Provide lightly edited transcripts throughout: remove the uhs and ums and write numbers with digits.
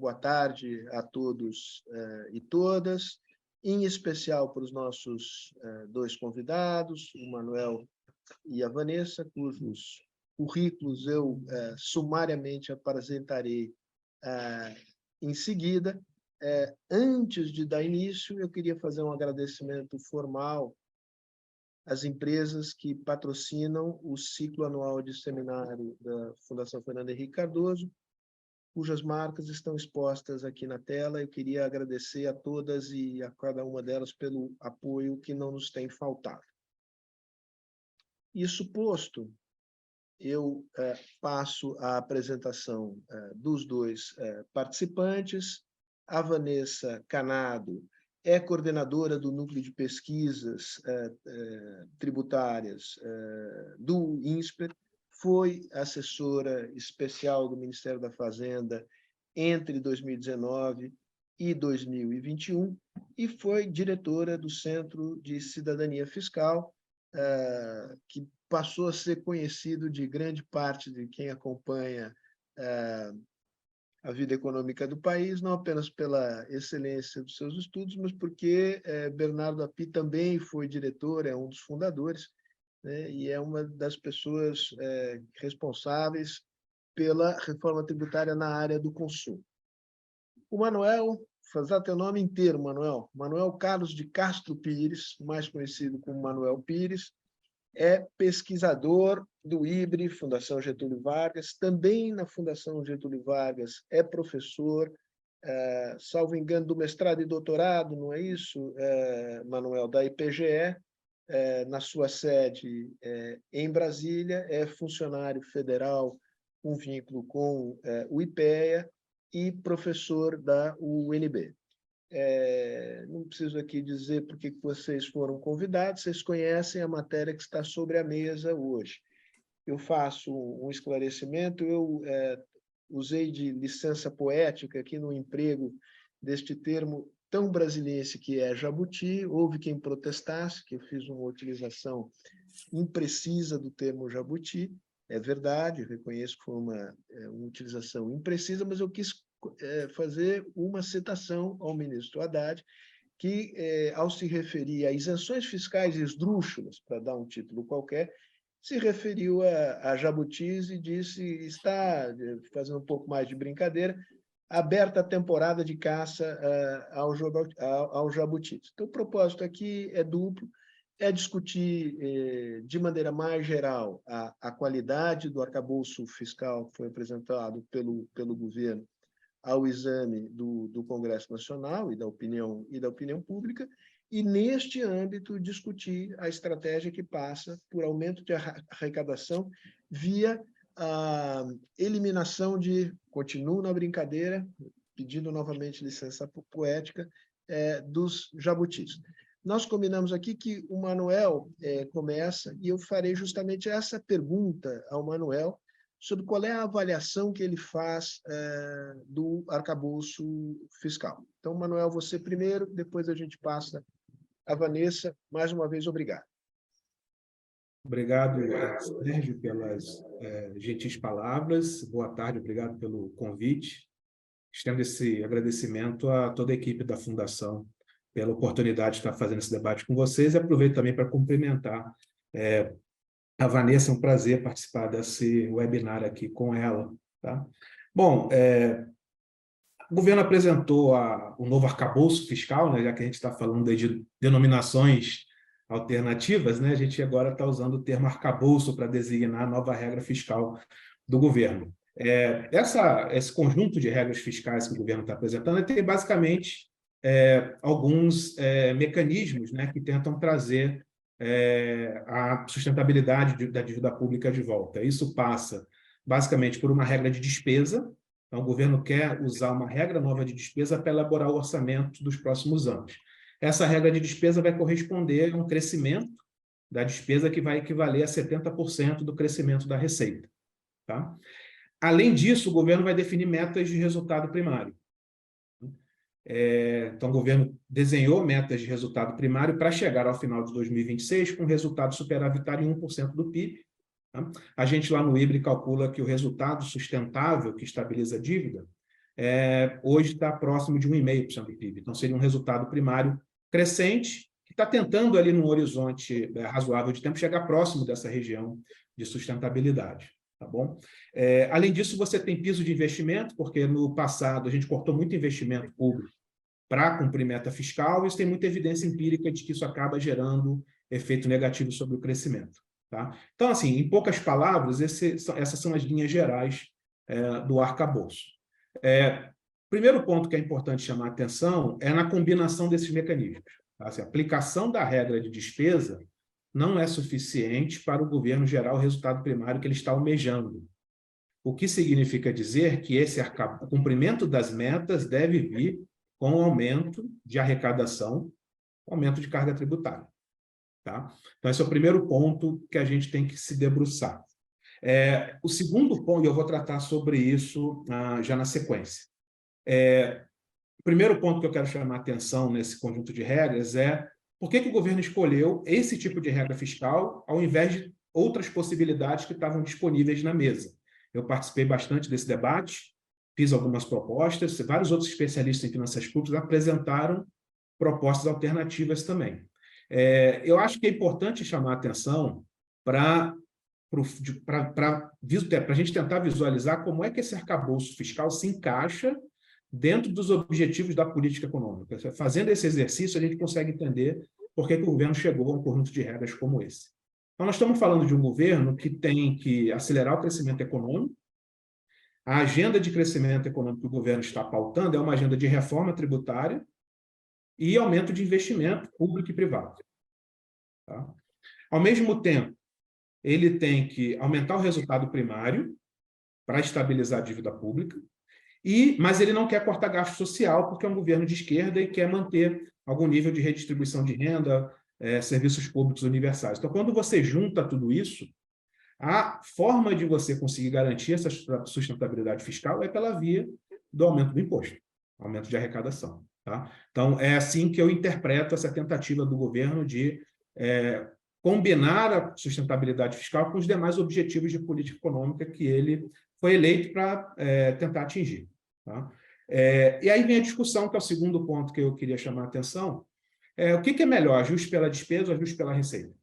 boa tarde a todos e todas, em especial para os nossos dois convidados, o Manuel e a Vanessa, cujos currículos eu sumariamente apresentarei em seguida. Antes de dar início, eu queria fazer um agradecimento formal às empresas que patrocinam o ciclo anual de seminário da Fundação Fernando Henrique Cardoso, cujas marcas estão expostas aqui na tela. Eu queria agradecer a todas e a cada uma delas pelo apoio que não nos tem faltado. Isso posto, eu passo a apresentação dos dois participantes. A Vanessa Canado é coordenadora do Núcleo de Pesquisas Tributárias do INSPER, foi assessora especial do Ministério da Fazenda entre 2019 e 2021 e foi diretora do Centro de Cidadania Fiscal, que passou a ser conhecido de grande parte de quem acompanha a vida econômica do país, não apenas pela excelência dos seus estudos, mas porque Bernardo Api também foi diretor, é um dos fundadores, né, e é uma das pessoas responsáveis pela reforma tributária na área do consumo. O Manuel, fazer teu nome inteiro, Manuel. Manuel Carlos de Castro Pires, mais conhecido como Manuel Pires, é pesquisador do IBRE, Fundação Getúlio Vargas, também na Fundação Getúlio Vargas é professor, salvo engano, do mestrado e doutorado, não é isso, Manuel, da IPGE, na sua sede em Brasília, é funcionário federal com vínculo com o IPEA e professor da UNB. Não preciso aqui dizer por que vocês foram convidados, vocês conhecem a matéria que está sobre a mesa hoje. Eu faço um esclarecimento, eu usei de licença poética aqui no emprego deste termo tão brasiliense que é jabuti. Houve quem protestasse, que eu fiz uma utilização imprecisa do termo jabuti. É verdade, eu reconheço que foi uma utilização imprecisa, mas eu quis fazer uma citação ao ministro Haddad, que, ao se referir a isenções fiscais esdrúxulas, para dar um título qualquer, se referiu a jabutis e disse, está, fazendo um pouco mais de brincadeira, aberta a temporada de caça ao jabutis. Então, o propósito aqui é duplo, é discutir de maneira mais geral a qualidade do arcabouço fiscal que foi apresentado pelo governo ao exame do Congresso Nacional e da opinião pública, e, neste âmbito, discutir a estratégia que passa por aumento de arrecadação via a eliminação continuo na brincadeira, pedindo novamente licença poética, dos jabutis. Nós combinamos aqui que o Manuel começa, e eu farei justamente essa pergunta ao Manuel, sobre qual é a avaliação que ele faz do arcabouço fiscal. Então, Manuel, você primeiro, depois a gente passa a Vanessa. Mais uma vez, obrigado. Obrigado, Sérgio, pelas gentis palavras. Boa tarde, obrigado pelo convite. Estendo esse agradecimento a toda a equipe da Fundação pela oportunidade de estar fazendo esse debate com vocês, e aproveito também para cumprimentar a Vanessa. É um prazer participar desse webinar aqui com ela. Tá? Bom, o governo apresentou o novo arcabouço fiscal, né, já que a gente está falando de denominações alternativas, né, a gente agora está usando o termo arcabouço para designar a nova regra fiscal do governo. Esse conjunto de regras fiscais que o governo está apresentando tem basicamente alguns mecanismos, né, que tentam trazer a sustentabilidade da dívida pública de volta. Isso passa, basicamente, por uma regra de despesa. Então, o governo quer usar uma regra nova de despesa para elaborar o orçamento dos próximos anos. Essa regra de despesa vai corresponder a um crescimento da despesa que vai equivaler a 70% do crescimento da receita. Tá? Além disso, o governo vai definir metas de resultado primário. Então, o governo desenhou metas de resultado primário para chegar ao final de 2026 com resultado superavitário em 1% do PIB. Tá? A gente lá no IBRE calcula que o resultado sustentável que estabiliza a dívida hoje está próximo de 1,5% do PIB. Então, seria um resultado primário crescente, que está tentando ali num horizonte razoável de tempo chegar próximo dessa região de sustentabilidade. Tá bom? Além disso, você tem piso de investimento, porque no passado a gente cortou muito investimento público para cumprir meta fiscal, e isso tem muita evidência empírica de que isso acaba gerando efeito negativo sobre o crescimento. Tá? Então, assim, em poucas palavras, essas são as linhas gerais do arcabouço. Primeiro ponto que é importante chamar a atenção é na combinação desses mecanismos. Tá? Assim, a aplicação da regra de despesa não é suficiente para o governo gerar o resultado primário que ele está almejando. O que significa dizer que o cumprimento das metas deve vir com o aumento de arrecadação, aumento de carga tributária. Tá? Então, esse é o primeiro ponto que a gente tem que se debruçar. O segundo ponto, e eu vou tratar sobre isso já na sequência. O primeiro ponto que eu quero chamar a atenção nesse conjunto de regras é por que o governo escolheu esse tipo de regra fiscal ao invés de outras possibilidades que estavam disponíveis na mesa. Eu participei bastante desse debate, fiz algumas propostas, vários outros especialistas em finanças públicas apresentaram propostas alternativas também. Eu acho que é importante chamar a atenção para a gente tentar visualizar como é que esse arcabouço fiscal se encaixa dentro dos objetivos da política econômica. Fazendo esse exercício, a gente consegue entender por que o governo chegou a um conjunto de regras como esse. Então, nós estamos falando de um governo que tem que acelerar o crescimento econômico. A agenda de crescimento econômico que o governo está pautando é uma agenda de reforma tributária e aumento de investimento público e privado. Tá? Ao mesmo tempo, ele tem que aumentar o resultado primário para estabilizar a dívida pública, mas ele não quer cortar gasto social, porque é um governo de esquerda e quer manter algum nível de redistribuição de renda, serviços públicos universais. Então, quando você junta tudo isso, a forma de você conseguir garantir essa sustentabilidade fiscal é pela via do aumento do imposto, aumento de arrecadação. Tá? Então, é assim que eu interpreto essa tentativa do governo de combinar a sustentabilidade fiscal com os demais objetivos de política econômica que ele foi eleito para tentar atingir. Tá? E aí vem a discussão, que é o segundo ponto que eu queria chamar a atenção. O que é melhor, ajuste pela despesa ou ajuste pela receita?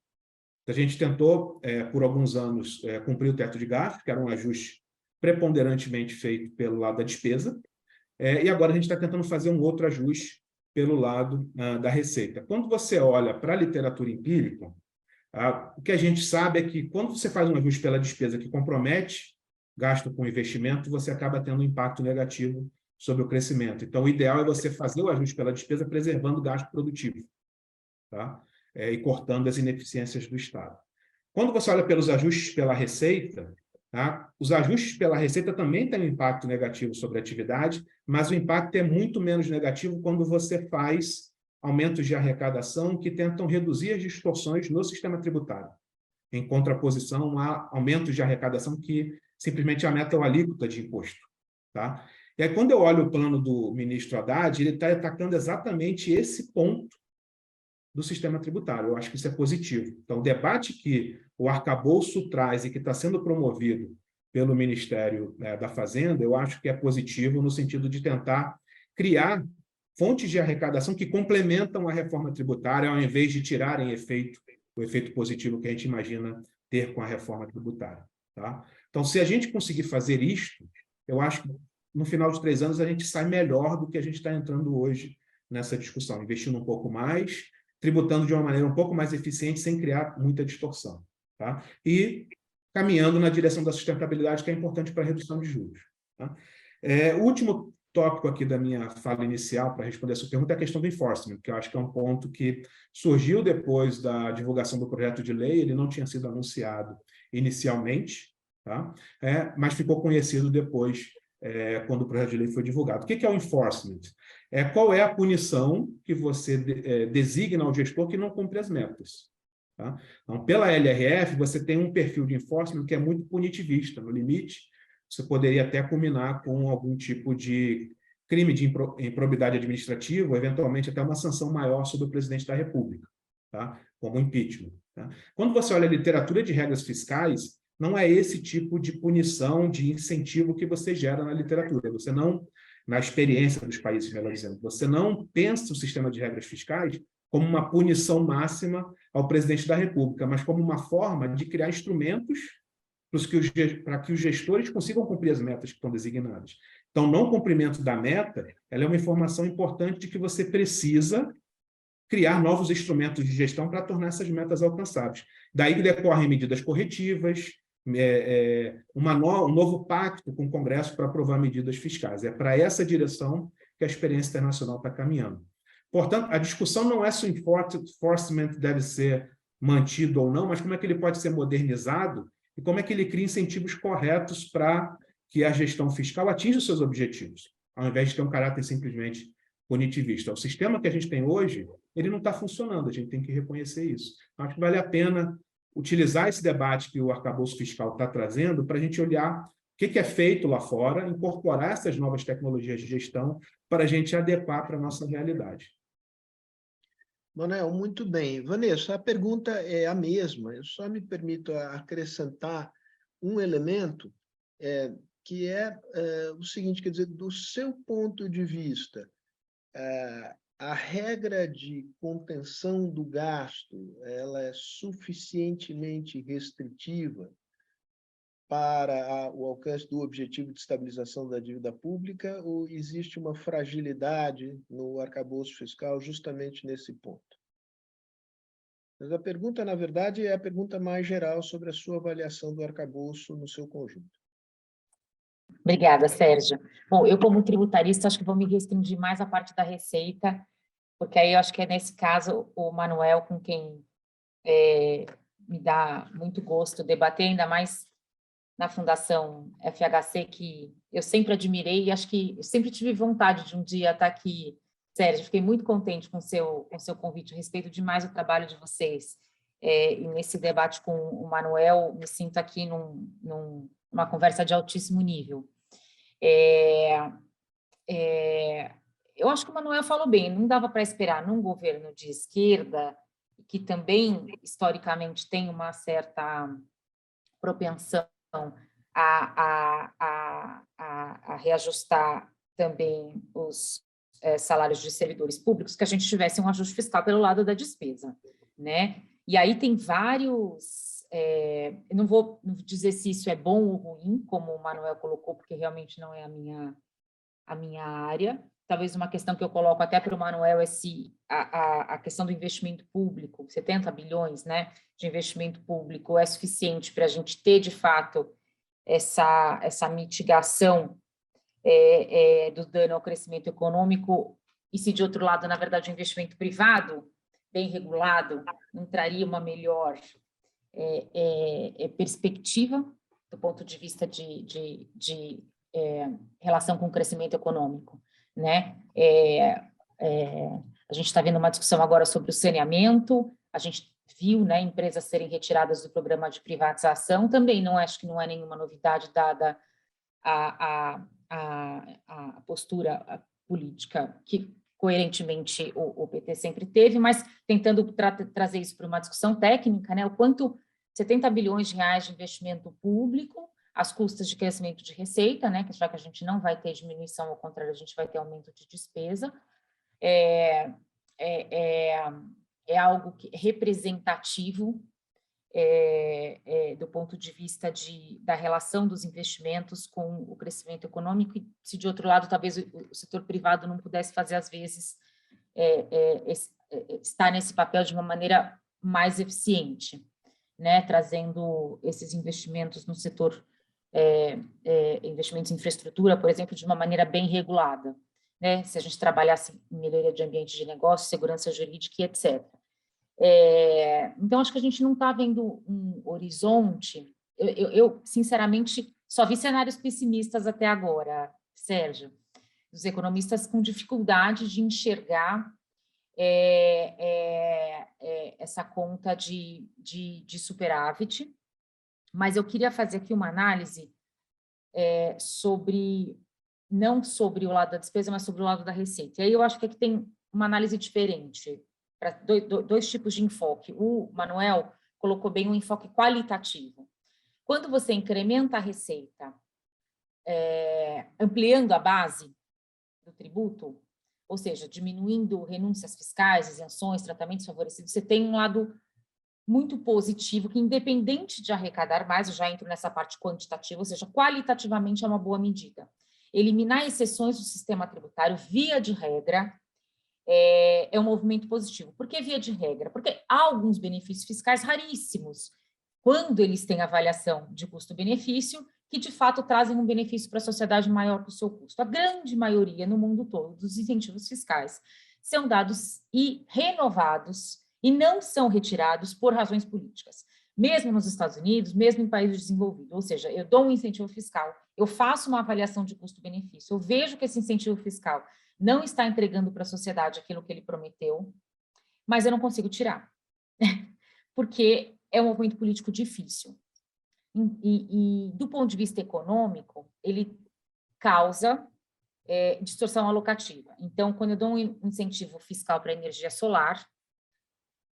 A gente tentou, por alguns anos, cumprir o teto de gasto, que era um ajuste preponderantemente feito pelo lado da despesa, e agora a gente está tentando fazer um outro ajuste pelo lado da receita. Quando você olha para a literatura empírica, o que a gente sabe é que quando você faz um ajuste pela despesa que compromete gasto com investimento, você acaba tendo um impacto negativo sobre o crescimento. Então, o ideal é você fazer o ajuste pela despesa preservando o gasto produtivo, tá? E cortando as ineficiências do Estado. Quando você olha pelos ajustes pela receita, tá? Os ajustes pela receita também têm um impacto negativo sobre a atividade, mas o impacto é muito menos negativo quando você faz aumentos de arrecadação que tentam reduzir as distorções no sistema tributário, em contraposição a aumentos de arrecadação que simplesmente aumentam a alíquota de imposto. Tá? E aí, quando eu olho o plano do ministro Haddad, ele está atacando exatamente esse ponto do sistema tributário. Eu acho que isso é positivo. Então, o debate que o arcabouço traz e que está sendo promovido pelo Ministério da Fazenda, eu acho que é positivo no sentido de tentar criar fontes de arrecadação que complementam a reforma tributária, ao invés de tirarem o efeito positivo que a gente imagina ter com a reforma tributária. Tá? Então, se a gente conseguir fazer isto, eu acho que no final de 3 anos a gente sai melhor do que a gente está entrando hoje nessa discussão, investindo um pouco mais, tributando de uma maneira um pouco mais eficiente, sem criar muita distorção. Tá? E caminhando na direção da sustentabilidade, que é importante para a redução de juros. Tá? O último tópico aqui da minha fala inicial, para responder a sua pergunta, é a questão do enforcement, que eu acho que é um ponto que surgiu depois da divulgação do projeto de lei, ele não tinha sido anunciado inicialmente, tá? Mas ficou conhecido depois, quando o projeto de lei foi divulgado. O que é o enforcement? Qual é a punição que você designa ao gestor que não cumpre as metas? Tá? Então, pela LRF, você tem um perfil de enforcement que é muito punitivista. No limite, você poderia até culminar com algum tipo de crime de improbidade administrativa, ou eventualmente até uma sanção maior sobre o presidente da República, tá? Como impeachment. Tá? Quando você olha a literatura de regras fiscais, não é esse tipo de punição, de incentivo que você gera na literatura. Você não na experiência dos países, melhor dizendo. Você não pensa o sistema de regras fiscais como uma punição máxima ao presidente da República, mas como uma forma de criar instrumentos para que os gestores consigam cumprir as metas que estão designadas. Então, não cumprimento da meta, ela é uma informação importante de que você precisa criar novos instrumentos de gestão para tornar essas metas alcançáveis. Daí decorrem medidas corretivas, um novo pacto com o Congresso para aprovar medidas fiscais. É para essa direção que a experiência internacional está caminhando. Portanto, a discussão não é se o enforcement deve ser mantido ou não, mas como é que ele pode ser modernizado e como é que ele cria incentivos corretos para que a gestão fiscal atinja os seus objetivos, ao invés de ter um caráter simplesmente punitivista. O sistema que a gente tem hoje, ele não está funcionando, a gente tem que reconhecer isso. Acho que vale a pena utilizar esse debate que o arcabouço fiscal está trazendo para a gente olhar o que é feito lá fora, incorporar essas novas tecnologias de gestão para a gente adequar para a nossa realidade. Manuel, muito bem. Vanessa, a pergunta é a mesma. Eu só me permito acrescentar um elemento que é o seguinte, quer dizer, do seu ponto de vista, a regra de contenção do gasto, ela é suficientemente restritiva para o alcance do objetivo de estabilização da dívida pública, ou existe uma fragilidade no arcabouço fiscal justamente nesse ponto? Mas a pergunta, na verdade, é a pergunta mais geral sobre a sua avaliação do arcabouço no seu conjunto. Obrigada, Sérgio. Bom, eu como tributarista acho que vou me restringir mais à parte da receita, porque aí eu acho que é nesse caso o Manuel com quem me dá muito gosto debater, ainda mais na Fundação FHC, que eu sempre admirei e acho que eu sempre tive vontade de um dia estar aqui. Sérgio, fiquei muito contente com o seu convite, respeito demais o trabalho de vocês. E nesse debate com o Manuel, me sinto aqui numa conversa de altíssimo nível. Eu acho que o Manuel falou bem, não dava para esperar num governo de esquerda, que também, historicamente, tem uma certa propensão a reajustar também os salários de servidores públicos, que a gente tivesse um ajuste fiscal pelo lado da despesa, né? E aí tem vários... eu não vou dizer se isso é bom ou ruim, como o Manuel colocou, porque realmente não é a minha área. Talvez uma questão que eu coloco até para o Manuel é se a questão do investimento público, 70 bilhões, né, de investimento público é suficiente para a gente ter, de fato, essa mitigação do dano ao crescimento econômico, e se, de outro lado, na verdade, o investimento privado, bem regulado, não traria uma melhor perspectiva do ponto de vista de relação com o crescimento econômico, né? A gente está vendo uma discussão agora sobre o saneamento, a gente viu, né, empresas serem retiradas do programa de privatização, também acho que não é nenhuma novidade dada a postura política que, coerentemente, o PT sempre teve, mas tentando trazer isso para uma discussão técnica, né, o quanto 70 bilhões de reais de investimento público às custas de crescimento de receita, né, já que a gente não vai ter diminuição, ao contrário, a gente vai ter aumento de despesa, é algo representativo do ponto de vista da relação dos investimentos com o crescimento econômico, e se, de outro lado, talvez o setor privado não pudesse fazer, às vezes, estar nesse papel de uma maneira mais eficiente, né, trazendo esses investimentos no setor, investimentos em infraestrutura, por exemplo, de uma maneira bem regulada, né, se a gente trabalhasse em melhoria de ambiente de negócio, segurança jurídica e etc. Então, acho que a gente não está vendo um horizonte. Eu, sinceramente, só vi cenários pessimistas até agora, Sérgio. Os economistas com dificuldade de enxergar essa conta de superávit, mas eu queria fazer aqui uma análise não sobre o lado da despesa, mas sobre o lado da receita. E aí eu acho que aqui tem uma análise diferente, para dois tipos de enfoque. O Manuel colocou bem um enfoque qualitativo. Quando você incrementa a receita, ampliando a base, do tributo, ou seja, diminuindo renúncias fiscais, isenções, tratamentos favorecidos, você tem um lado muito positivo, que independente de arrecadar mais, eu já entro nessa parte quantitativa, ou seja, qualitativamente é uma boa medida. Eliminar exceções do sistema tributário, via de regra, é um movimento positivo. Por que via de regra? Porque há alguns benefícios fiscais raríssimos, quando eles têm avaliação de custo-benefício, que de fato trazem um benefício para a sociedade maior que o seu custo. A grande maioria no mundo todo dos incentivos fiscais são dados e renovados e não são retirados por razões políticas. Mesmo nos Estados Unidos, mesmo em países desenvolvidos. Ou seja, eu dou um incentivo fiscal, eu faço uma avaliação de custo-benefício, eu vejo que esse incentivo fiscal não está entregando para a sociedade aquilo que ele prometeu, mas eu não consigo tirar, porque é um movimento político difícil. E do ponto de vista econômico, ele causa distorção alocativa. Então, quando eu dou um incentivo fiscal para a energia solar,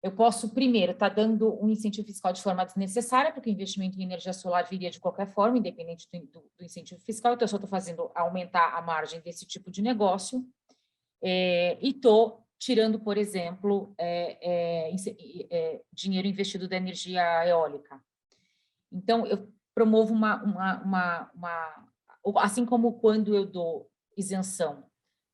eu posso, primeiro, estar dando um incentivo fiscal de forma desnecessária, porque o investimento em energia solar viria de qualquer forma, independente do incentivo fiscal, então eu só estou fazendo aumentar a margem desse tipo de negócio, e estou tirando, por exemplo, dinheiro investido da energia eólica. Então, eu promovo assim como quando eu dou isenção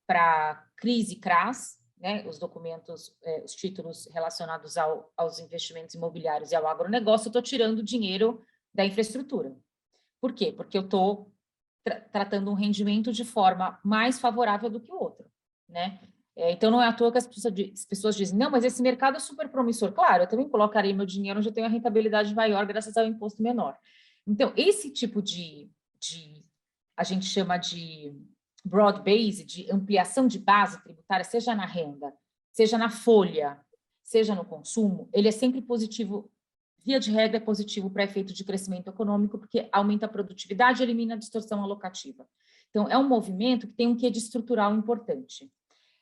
para CRIs e CRAS, né, os documentos, os títulos relacionados aos investimentos imobiliários e ao agronegócio, eu estou tirando dinheiro da infraestrutura. Por quê? Porque eu estou tratando um rendimento de forma mais favorável do que o outro, né? Então, não é à toa que as pessoas dizem, não, mas esse mercado é super promissor. Claro, eu também colocarei meu dinheiro onde eu tenho a rentabilidade maior graças ao imposto menor. Então, esse tipo a gente chama de broad base, de ampliação de base tributária, seja na renda, seja na folha, seja no consumo, ele é sempre positivo, via de regra é positivo para efeito de crescimento econômico, porque aumenta a produtividade e elimina a distorção alocativa. Então, é um movimento que tem um quê de estrutural importante.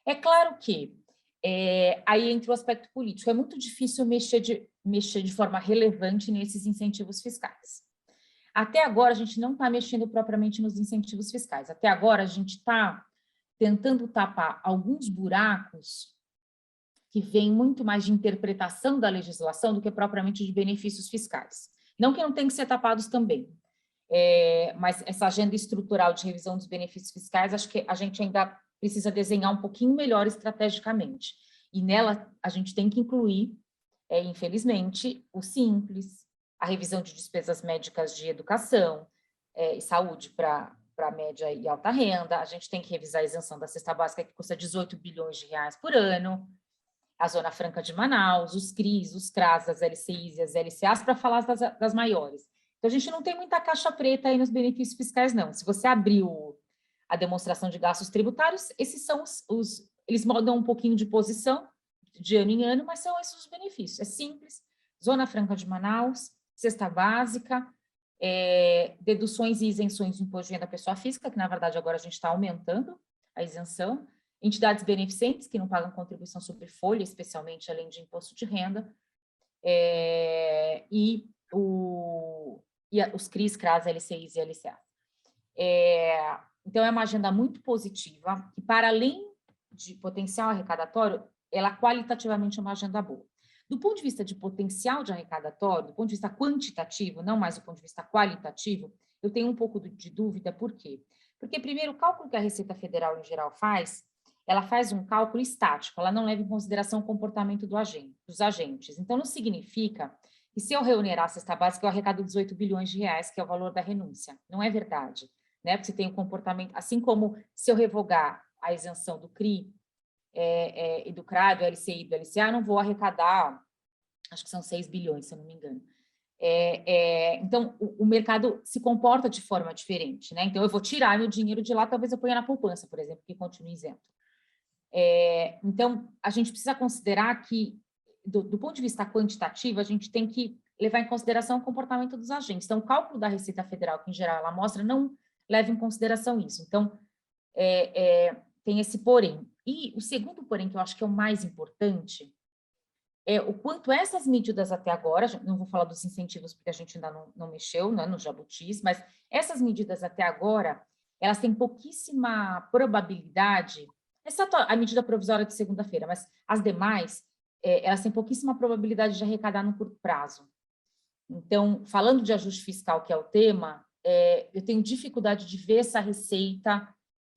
É claro que, aí entra o aspecto político, é muito difícil mexer de forma relevante nesses incentivos fiscais. Até agora, a gente não está mexendo propriamente nos incentivos fiscais. Até agora, a gente está tentando tapar alguns buracos que vêm muito mais de interpretação da legislação do que propriamente de benefícios fiscais. Não que não tenham que ser tapados também, mas essa agenda estrutural de revisão dos benefícios fiscais, acho que a gente ainda precisa desenhar um pouquinho melhor estrategicamente. E nela, a gente tem que incluir, infelizmente, o Simples, a revisão de despesas médicas de educação e saúde para média e alta renda, a gente tem que revisar a isenção da cesta básica, que custa 18 bilhões de reais por ano, a Zona Franca de Manaus, os CRIs, os CRAS, as LCIs e as LCAs, para falar das maiores. Então, a gente não tem muita caixa preta aí nos benefícios fiscais, não. Se você abriu a demonstração de gastos tributários, esses são eles mudam um pouquinho de posição de ano em ano, mas são esses os benefícios. É simples, Zona Franca de Manaus, cesta básica, deduções e isenções do imposto de renda da pessoa física, que na verdade agora a gente está aumentando a isenção, entidades beneficentes que não pagam contribuição sobre folha, especialmente além de imposto de renda, e os CRIs, CRAS, LCIs e LCA. Então, é uma agenda muito positiva, e para além de potencial arrecadatório, ela qualitativamente é uma agenda boa. Do ponto de vista de potencial de arrecadatório, do ponto de vista quantitativo, não mais do ponto de vista qualitativo, eu tenho um pouco de dúvida, por quê? Porque, primeiro, o cálculo que a Receita Federal, em geral, ela faz um cálculo estático, ela não leva em consideração o comportamento dos agentes. Então, não significa que se eu reonerar a cesta básica, eu arrecado 18 bilhões de reais, que é o valor da renúncia. Não é verdade, né? Porque você tem um comportamento, assim como se eu revogar a isenção do CRI e do CRA, do LCI e do LCA, eu não vou arrecadar, acho que são 6 bilhões, se eu não me engano. Então, o mercado se comporta de forma diferente, né? Então, eu vou tirar meu dinheiro de lá, talvez eu ponha na poupança, por exemplo, que continue isento. Então, a gente precisa considerar que, do ponto de vista quantitativo, a gente tem que levar em consideração o comportamento dos agentes. Então, o cálculo da Receita Federal, que em geral ela mostra, não leva em consideração isso. Então, tem esse porém. E o segundo porém, que eu acho que é o mais importante, é o quanto essas medidas até agora, não vou falar dos incentivos porque a gente ainda não mexeu, né, nos jabutis, mas essas medidas até agora, elas têm pouquíssima probabilidade, exceto a medida provisória de segunda-feira, mas as demais, elas têm pouquíssima probabilidade de arrecadar no curto prazo. Então, falando de ajuste fiscal, que é o tema, eu tenho dificuldade de ver essa receita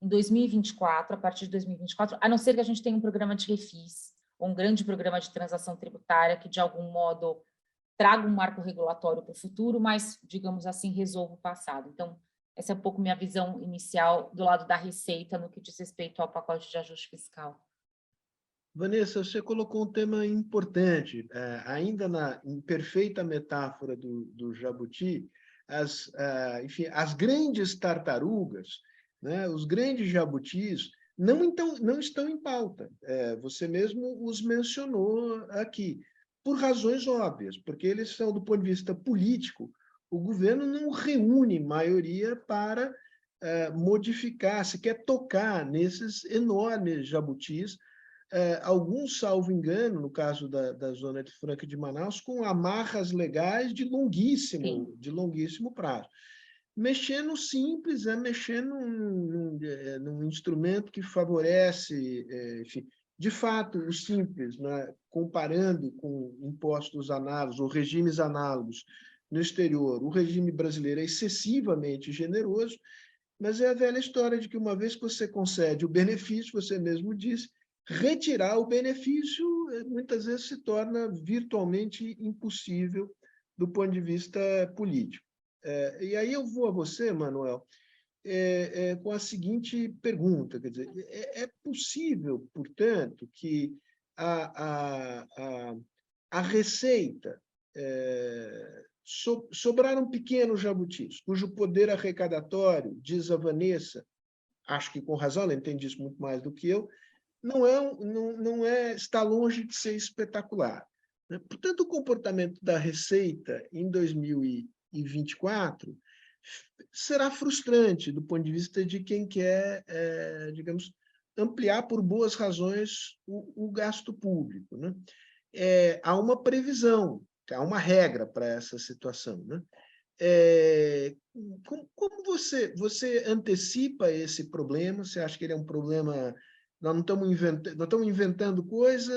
em 2024, a partir de 2024, a não ser que a gente tenha um programa de refis, ou um grande programa de transação tributária que, de algum modo, traga um marco regulatório para o futuro, mas, digamos assim, resolva o passado. Então, essa é um pouco minha visão inicial do lado da receita no que diz respeito ao pacote de ajuste fiscal. Vanessa, você colocou um tema importante, ainda em perfeita metáfora do jabuti, enfim, as grandes tartarugas, né, os grandes jabutis, não estão em pauta. Você mesmo os mencionou aqui, por razões óbvias, porque eles são, do ponto de vista político, o governo não reúne maioria para modificar, se quer tocar nesses enormes jabutis, alguns, salvo engano, no caso da Zona de Franca de Manaus, com amarras legais de longuíssimo prazo. Mexer no simples é mexer num instrumento que favorece, enfim, de fato, o simples, né, comparando com impostos análogos ou regimes análogos no exterior. O regime brasileiro é excessivamente generoso, mas é a velha história de que, uma vez que você concede o benefício, você mesmo disse, retirar o benefício muitas vezes se torna virtualmente impossível do ponto de vista político. E aí eu vou a você, Manuel, com a seguinte pergunta, quer dizer, é possível, portanto, que a receita sobraram pequenos jabutis, cujo poder arrecadatório, diz a Vanessa, acho que com razão, ela entende isso muito mais do que eu, está longe de ser espetacular. Portanto, o comportamento da receita em 2024 será frustrante do ponto de vista de quem quer, digamos, ampliar por boas razões o gasto público, né? Há uma previsão, há uma regra para essa situação, né? Como você antecipa esse problema? Você acha que ele é um problema... Nós não estamos inventando coisa,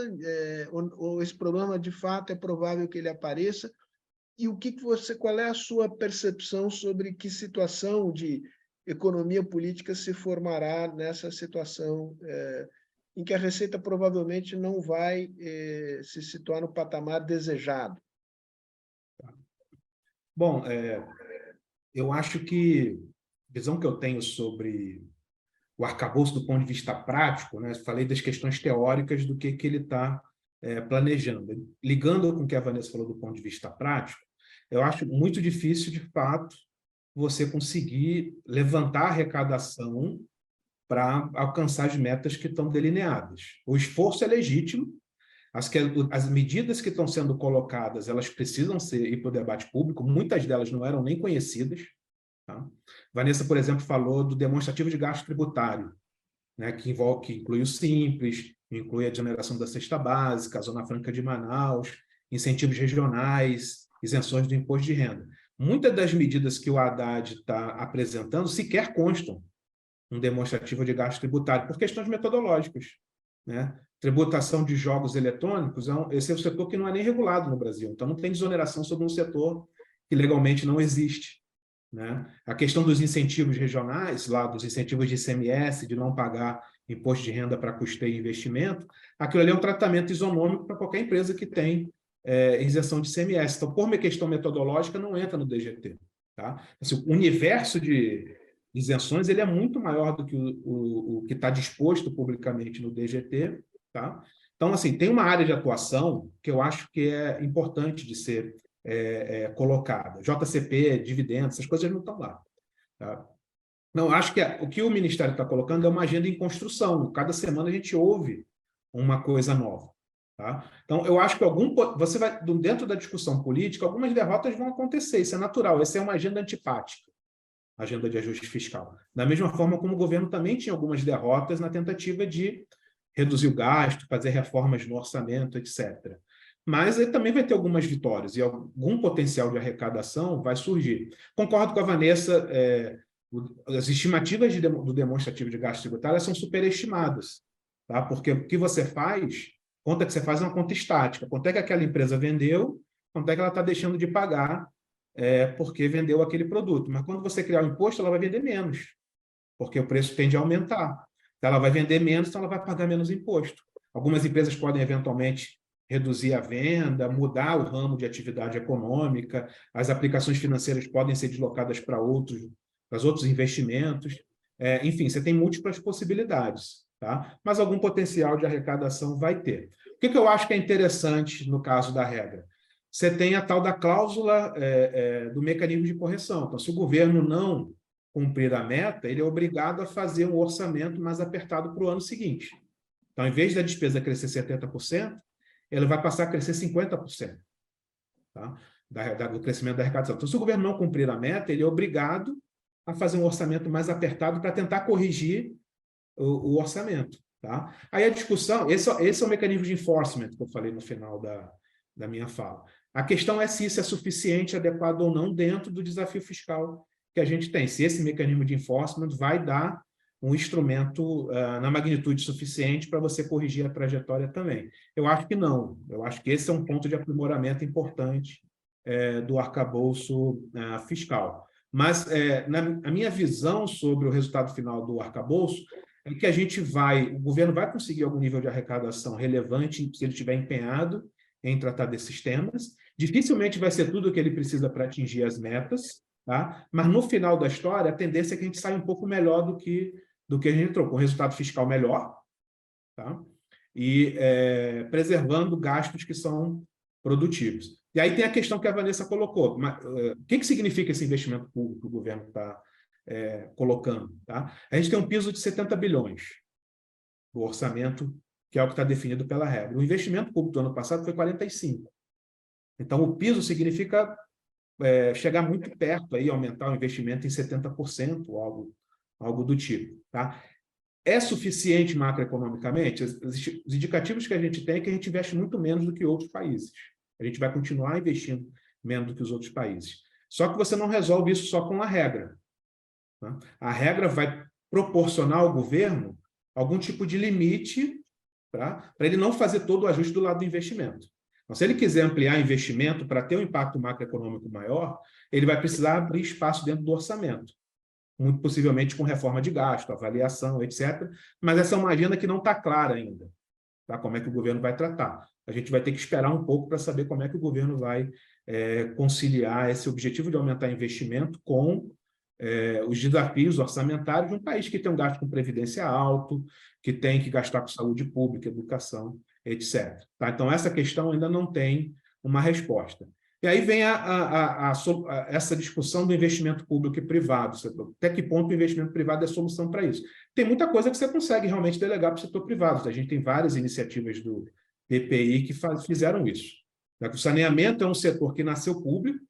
ou esse problema, de fato, é provável que ele apareça? E qual é a sua percepção sobre que situação de economia política se formará nessa situação em que a Receita provavelmente não vai se situar no patamar desejado? Bom, eu acho que a visão que eu tenho sobre o arcabouço do ponto de vista prático, né? Falei das questões teóricas do que ele está planejando. Ligando com o que a Vanessa falou do ponto de vista prático, eu acho muito difícil, de fato, você conseguir levantar a arrecadação para alcançar as metas que estão delineadas. O esforço é legítimo, as medidas que estão sendo colocadas, elas precisam ir para o debate público, muitas delas não eram nem conhecidas. Tá? Vanessa, por exemplo, falou do demonstrativo de gasto tributário, né, que inclui o Simples, inclui a exoneração da cesta básica, a Zona Franca de Manaus, incentivos regionais, isenções do imposto de renda. Muitas das medidas que o Haddad está apresentando sequer constam um demonstrativo de gasto tributário, por questões metodológicas, né? Tributação de jogos eletrônicos, esse é um setor que não é nem regulado no Brasil, então não tem desoneração sobre um setor que legalmente não existe. Né? A questão dos incentivos regionais, lá dos incentivos de ICMS, de não pagar imposto de renda para custeio e investimento, aquilo ali é um tratamento isonômico para qualquer empresa que tem isenção de ICMS. Então, por uma questão metodológica, não entra no DGT. Tá? Assim, o universo de isenções ele é muito maior do que o que está disposto publicamente no DGT. Tá? Então, assim, tem uma área de atuação que eu acho que é importante de ser colocada. JCP, dividendos, essas coisas não estão lá. Tá? Não, acho que o que o Ministério está colocando é uma agenda em construção. Cada semana a gente ouve uma coisa nova. Tá? Então, eu acho que você vai, dentro da discussão política, algumas derrotas vão acontecer, isso é natural, essa é uma agenda antipática, a agenda de ajuste fiscal. Da mesma forma como o governo também tinha algumas derrotas na tentativa de reduzir o gasto, fazer reformas no orçamento, etc. Mas ele também vai ter algumas vitórias e algum potencial de arrecadação vai surgir. Concordo com a Vanessa, as estimativas do demonstrativo de gasto tributário são superestimadas, tá? Porque o que você faz, conta que você faz é uma conta estática, quanto é que aquela empresa vendeu, quanto é que ela está deixando de pagar porque vendeu aquele produto. Mas quando você criar o imposto, ela vai vender menos, porque o preço tende a aumentar. Então, ela vai vender menos, então ela vai pagar menos imposto. Algumas empresas podem, eventualmente, reduzir a venda, mudar o ramo de atividade econômica, as aplicações financeiras podem ser deslocadas para outros investimentos. Enfim, você tem múltiplas possibilidades, tá? Mas algum potencial de arrecadação vai ter. O que eu acho que é interessante no caso da regra? Você tem a tal da cláusula do mecanismo de correção. Então, se o governo não cumprir a meta, ele é obrigado a fazer um orçamento mais apertado para o ano seguinte. Então, em vez da despesa crescer 70%, ele vai passar a crescer 50%, tá? Do crescimento da arrecadação. Então, se o governo não cumprir a meta, ele é obrigado a fazer um orçamento mais apertado para tentar corrigir o orçamento, tá? Aí a discussão, esse é o mecanismo de enforcement que eu falei no final da minha fala. A questão é se isso é suficiente, adequado ou não dentro do desafio fiscal que a gente tem. Se esse mecanismo de enforcement vai dar um instrumento na magnitude suficiente para você corrigir a trajetória também. Eu acho que não. Eu acho que esse é um ponto de aprimoramento importante do arcabouço fiscal. Mas a minha visão sobre o resultado final do arcabouço é que o governo vai conseguir algum nível de arrecadação relevante se ele estiver empenhado em tratar desses temas. Dificilmente vai ser tudo o que ele precisa para atingir as metas, tá? Mas no final da história, a tendência é que a gente saia um pouco melhor do que a gente entrou, com resultado fiscal melhor, tá? E preservando gastos que são produtivos. E aí tem a questão que a Vanessa colocou. O que significa esse investimento público que o governo está colocando? Tá? A gente tem um piso de 70 bilhões do orçamento, que é o que está definido pela regra. O investimento público do ano passado foi 45. Então, o piso significa chegar muito perto, aí, aumentar o investimento em 70%, algo do tipo. Tá? É suficiente macroeconomicamente? Os indicativos que a gente tem é que a gente investe muito menos do que outros países. A gente vai continuar investindo menos do que os outros países. Só que você não resolve isso só com a regra. Tá? A regra vai proporcionar ao governo algum tipo de limite, tá? Para ele não fazer todo o ajuste do lado do investimento. Então, se ele quiser ampliar investimento para ter um impacto macroeconômico maior, ele vai precisar abrir espaço dentro do orçamento, muito possivelmente com reforma de gasto, avaliação, etc. Mas essa é uma agenda que não está clara ainda, tá? Como é que o governo vai tratar. A gente vai ter que esperar um pouco para saber como é que o governo vai conciliar esse objetivo de aumentar investimento com os desafios orçamentários de um país que tem um gasto com previdência alto, que tem que gastar com saúde pública, educação, etc. Tá? Então, essa questão ainda não tem uma resposta. E aí vem essa discussão do investimento público e privado. Até que ponto o investimento privado é solução para isso? Tem muita coisa que você consegue realmente delegar para o setor privado. A gente tem várias iniciativas do PPI que fizeram isso. O saneamento é um setor que nasceu público,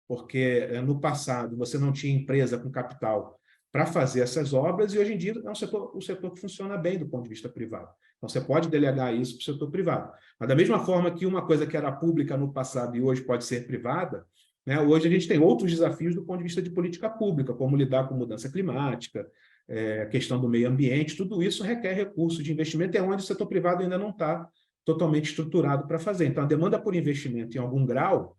porque no passado você não tinha empresa com capital para fazer essas obras, e hoje em dia é um setor que funciona bem do ponto de vista privado. Então, você pode delegar isso para o setor privado. Mas, da mesma forma que uma coisa que era pública no passado e hoje pode ser privada, né, hoje a gente tem outros desafios do ponto de vista de política pública, como lidar com mudança climática, a questão do meio ambiente, tudo isso requer recursos de investimento, e é onde o setor privado ainda não está totalmente estruturado para fazer. Então, a demanda por investimento em algum grau,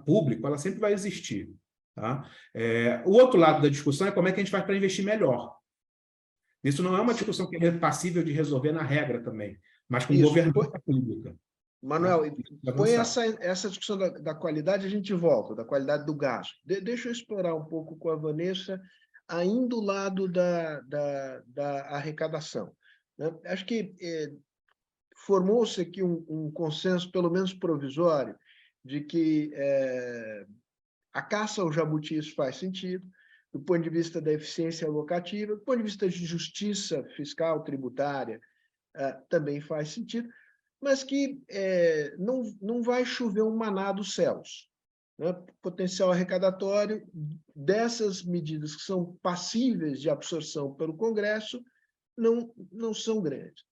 público, ela sempre vai existir. Tá? O outro lado da discussão é como é que a gente faz para investir melhor. Isso não é uma discussão que é passível de resolver na regra também, mas com governança pública. Manuel, põe essa discussão da qualidade, a gente volta, da qualidade do gasto. Deixa eu explorar um pouco com a Vanessa, ainda do lado da arrecadação. Né? Acho que formou-se aqui um consenso, pelo menos provisório, de que a caça ao jabuti isso faz sentido, do ponto de vista da eficiência alocativa, do ponto de vista de justiça fiscal, tributária, também faz sentido, mas que não vai chover um maná dos céus. Né? Potencial arrecadatório dessas medidas que são passíveis de absorção pelo Congresso não são grandes.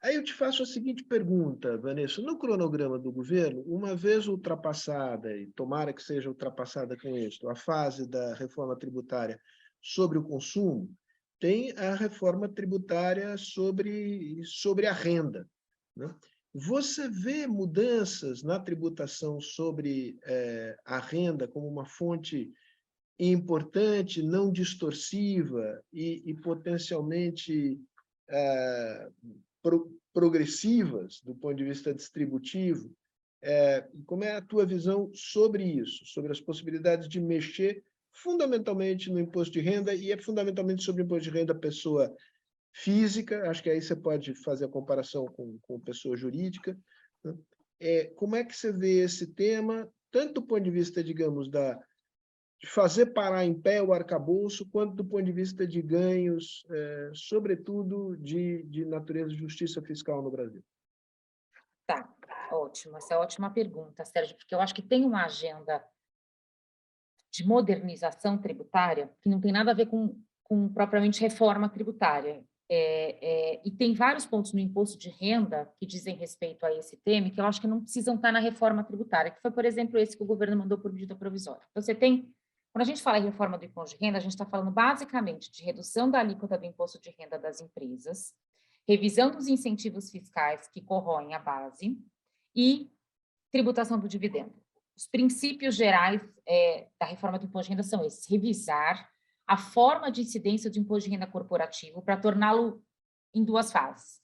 Aí eu te faço a seguinte pergunta, Vanessa. No cronograma do governo, uma vez ultrapassada, e tomara que seja ultrapassada com êxito, a fase da reforma tributária sobre o consumo, tem a reforma tributária sobre a renda, né? Você vê mudanças na tributação sobre a renda como uma fonte importante, não distorsiva e potencialmente progressivas do ponto de vista distributivo? Como é a tua visão sobre isso, sobre as possibilidades de mexer fundamentalmente no imposto de renda, e é fundamentalmente sobre o imposto de renda pessoa física? Acho que aí você pode fazer a comparação com pessoa jurídica, né? Como é que você vê esse tema, tanto do ponto de vista, digamos, de fazer parar em pé o arcabouço, quanto do ponto de vista de ganhos, sobretudo de natureza de justiça fiscal no Brasil? Tá, ótimo. Essa é uma ótima pergunta, Sérgio, porque eu acho que tem uma agenda de modernização tributária que não tem nada a ver com propriamente reforma tributária. E tem vários pontos no imposto de renda que dizem respeito a esse tema, que eu acho que não precisam estar na reforma tributária, que foi, por exemplo, esse que o governo mandou por medida provisória. Então, quando a gente fala em reforma do imposto de renda, a gente está falando basicamente de redução da alíquota do imposto de renda das empresas, revisão dos incentivos fiscais que corroem a base e tributação do dividendo. Os princípios gerais da reforma do imposto de renda são esses: revisar a forma de incidência do imposto de renda corporativo para torná-lo em duas fases.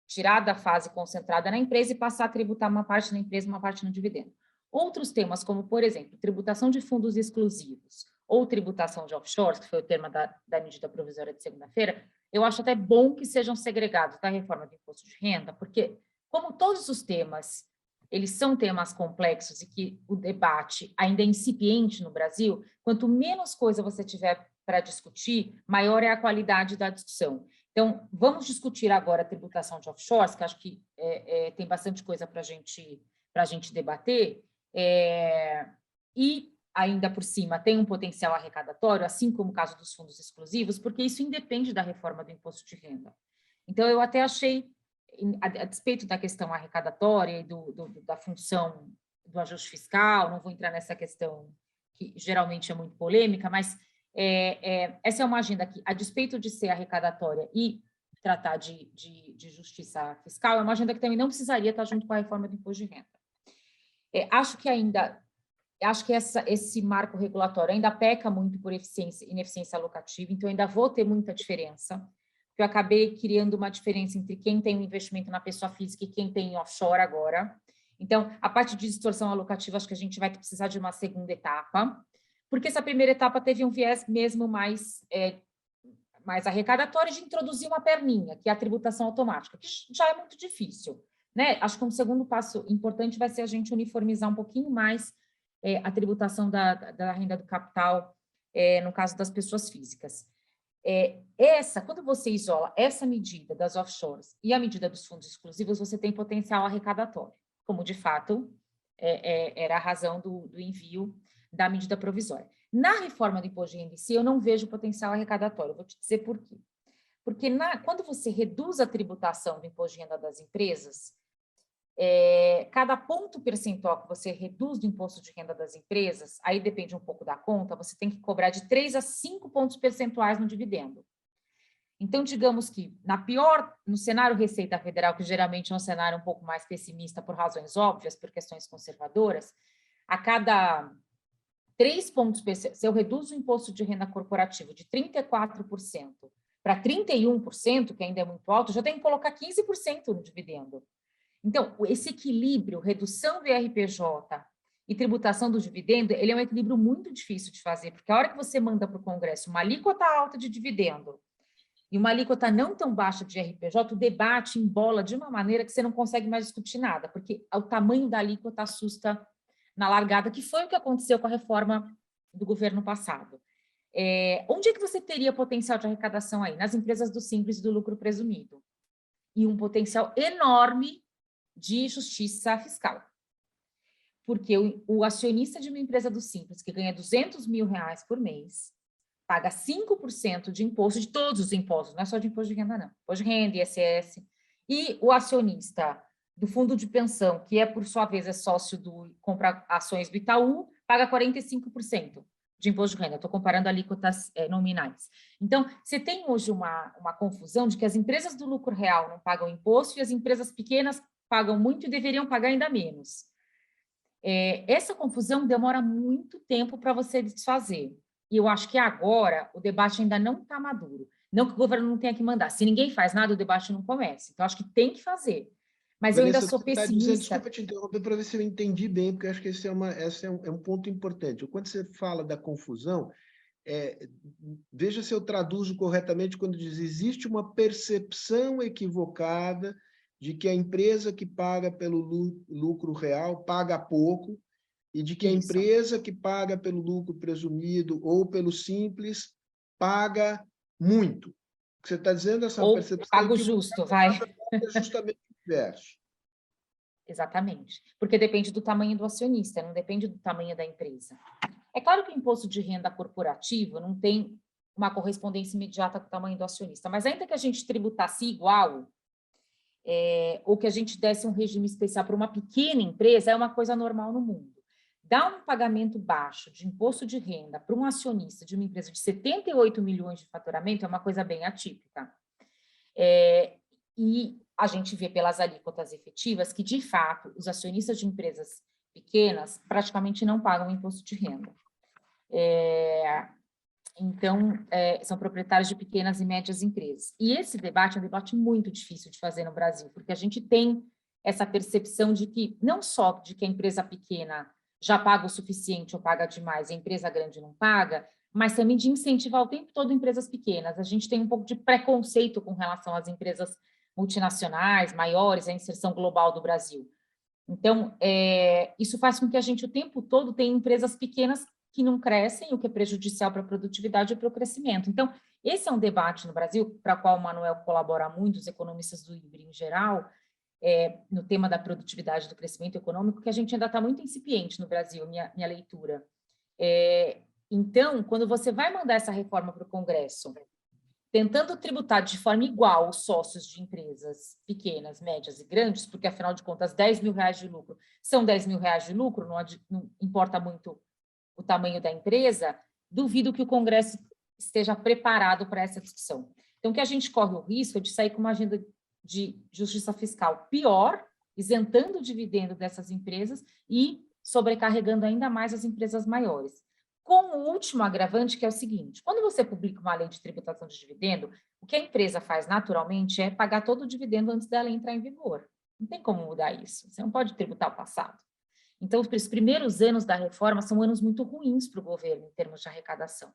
Tirar da fase concentrada na empresa e passar a tributar uma parte na empresa e uma parte no dividendo. Outros temas, como, por exemplo, tributação de fundos exclusivos ou tributação de offshores, que foi o tema da medida provisória de segunda-feira, eu acho até bom que sejam segregados da reforma do imposto de renda, porque, como todos os temas, eles são temas complexos e que o debate ainda é incipiente no Brasil, quanto menos coisa você tiver para discutir, maior é a qualidade da discussão. Então, vamos discutir agora a tributação de offshores, que acho que tem bastante coisa para a gente debater, e ainda por cima tem um potencial arrecadatório, assim como o caso dos fundos exclusivos, porque isso independe da reforma do imposto de renda. Então, eu até achei, a despeito da questão arrecadatória e da função do ajuste fiscal, não vou entrar nessa questão que geralmente é muito polêmica, mas essa é uma agenda que, a despeito de ser arrecadatória e tratar de justiça fiscal, é uma agenda que também não precisaria estar junto com a reforma do imposto de renda. Acho que esse marco regulatório ainda peca muito por ineficiência alocativa, então ainda vou ter muita diferença. Eu acabei criando uma diferença entre quem tem um investimento na pessoa física e quem tem offshore agora. Então, a parte de distorção alocativa, acho que a gente vai precisar de uma segunda etapa, porque essa primeira etapa teve um viés mesmo mais arrecadatório de introduzir uma perninha, que é a tributação automática, que já é muito difícil, né? Acho que um segundo passo importante vai ser a gente uniformizar um pouquinho mais a tributação da renda do capital, no caso das pessoas físicas. Quando você isola essa medida das offshores e a medida dos fundos exclusivos, você tem potencial arrecadatório, como de fato era a razão do envio da medida provisória. Na reforma do imposto de renda em si, eu não vejo potencial arrecadatório, vou te dizer por quê. Porque quando você reduz a tributação do imposto de renda das empresas, cada ponto percentual que você reduz do imposto de renda das empresas, aí depende um pouco da conta, você tem que cobrar de 3 a 5 pontos percentuais no dividendo. Então, digamos que, no cenário Receita Federal, que geralmente é um cenário um pouco mais pessimista por razões óbvias, por questões conservadoras, a cada 3 pontos percentuais, se eu reduzo o imposto de renda corporativo de 34% para 31%, que ainda é muito alto, já tenho que colocar 15% no dividendo. Então, esse equilíbrio, redução do IRPJ e tributação do dividendo, ele é um equilíbrio muito difícil de fazer, porque a hora que você manda para o Congresso uma alíquota alta de dividendo e uma alíquota não tão baixa de IRPJ, o debate embola de uma maneira que você não consegue mais discutir nada, porque o tamanho da alíquota assusta na largada, que foi o que aconteceu com a reforma do governo passado. Onde é que você teria potencial de arrecadação aí? Nas empresas do simples e do lucro presumido. E um potencial enorme de justiça fiscal. Porque o acionista de uma empresa do simples, que ganha R$200 mil por mês, paga 5% de imposto, de todos os impostos, não é só de imposto de renda, não. Imposto de renda, ISS. E o acionista do fundo de pensão, que por sua vez é sócio compra ações do Itaú, paga 45%. de imposto de renda, estou comparando alíquotas nominais. Então, você tem hoje uma confusão de que as empresas do lucro real não pagam imposto e as empresas pequenas pagam muito e deveriam pagar ainda menos. Essa confusão demora muito tempo para você desfazer. E eu acho que agora o debate ainda não está maduro. Não que o governo não tenha que mandar. Se ninguém faz nada, o debate não começa. Então, acho que tem que fazer. Mas eu ainda sou pessimista. Desculpa te interromper para ver se eu entendi bem, porque eu acho que esse é um ponto importante. Quando você fala da confusão, veja se eu traduzo corretamente quando diz existe uma percepção equivocada de que a empresa que paga pelo lucro real paga pouco e de que a empresa que paga pelo lucro presumido ou pelo simples paga muito. O que você está dizendo é essa ou percepção pago justo, vai. É justamente o inverso. Exatamente. Porque depende do tamanho do acionista, não depende do tamanho da empresa. É claro que o imposto de renda corporativo não tem uma correspondência imediata com o tamanho do acionista, mas ainda que a gente tributasse igual, ou que a gente desse um regime especial para uma pequena empresa, é uma coisa normal no mundo. Dar um pagamento baixo de imposto de renda para um acionista de uma empresa de 78 milhões de faturamento é uma coisa bem atípica. E a gente vê pelas alíquotas efetivas que, de fato, os acionistas de empresas pequenas praticamente não pagam imposto de renda. Então, são proprietários de pequenas e médias empresas. E esse debate é um debate muito difícil de fazer no Brasil, porque a gente tem essa percepção de que, não só de que a empresa pequena já paga o suficiente ou paga demais, e a empresa grande não paga, mas também de incentivar o tempo todo empresas pequenas. A gente tem um pouco de preconceito com relação às empresas multinacionais, maiores, a inserção global do Brasil. Então, isso faz com que a gente o tempo todo tenha empresas pequenas que não crescem, o que é prejudicial para a produtividade e para o crescimento. Então, esse é um debate no Brasil, para o qual o Manuel colabora muito, os economistas do IBRE em geral, no tema da produtividade e do crescimento econômico, que a gente ainda está muito incipiente no Brasil, minha leitura. Então, quando você vai mandar essa reforma para o Congresso, tentando tributar de forma igual os sócios de empresas pequenas, médias e grandes, porque, afinal de contas, 10 mil reais de lucro são 10 mil reais de lucro, não importa muito o tamanho da empresa, duvido que o Congresso esteja preparado para essa discussão. Então, o que a gente corre o risco é de sair com uma agenda de justiça fiscal pior, isentando o dividendo dessas empresas e sobrecarregando ainda mais as empresas maiores. Com o último agravante, que é o seguinte: quando você publica uma lei de tributação de dividendo, o que a empresa faz naturalmente é pagar todo o dividendo antes dela entrar em vigor. Não tem como mudar isso. Você não pode tributar o passado. Então, os primeiros anos da reforma são anos muito ruins para o governo em termos de arrecadação.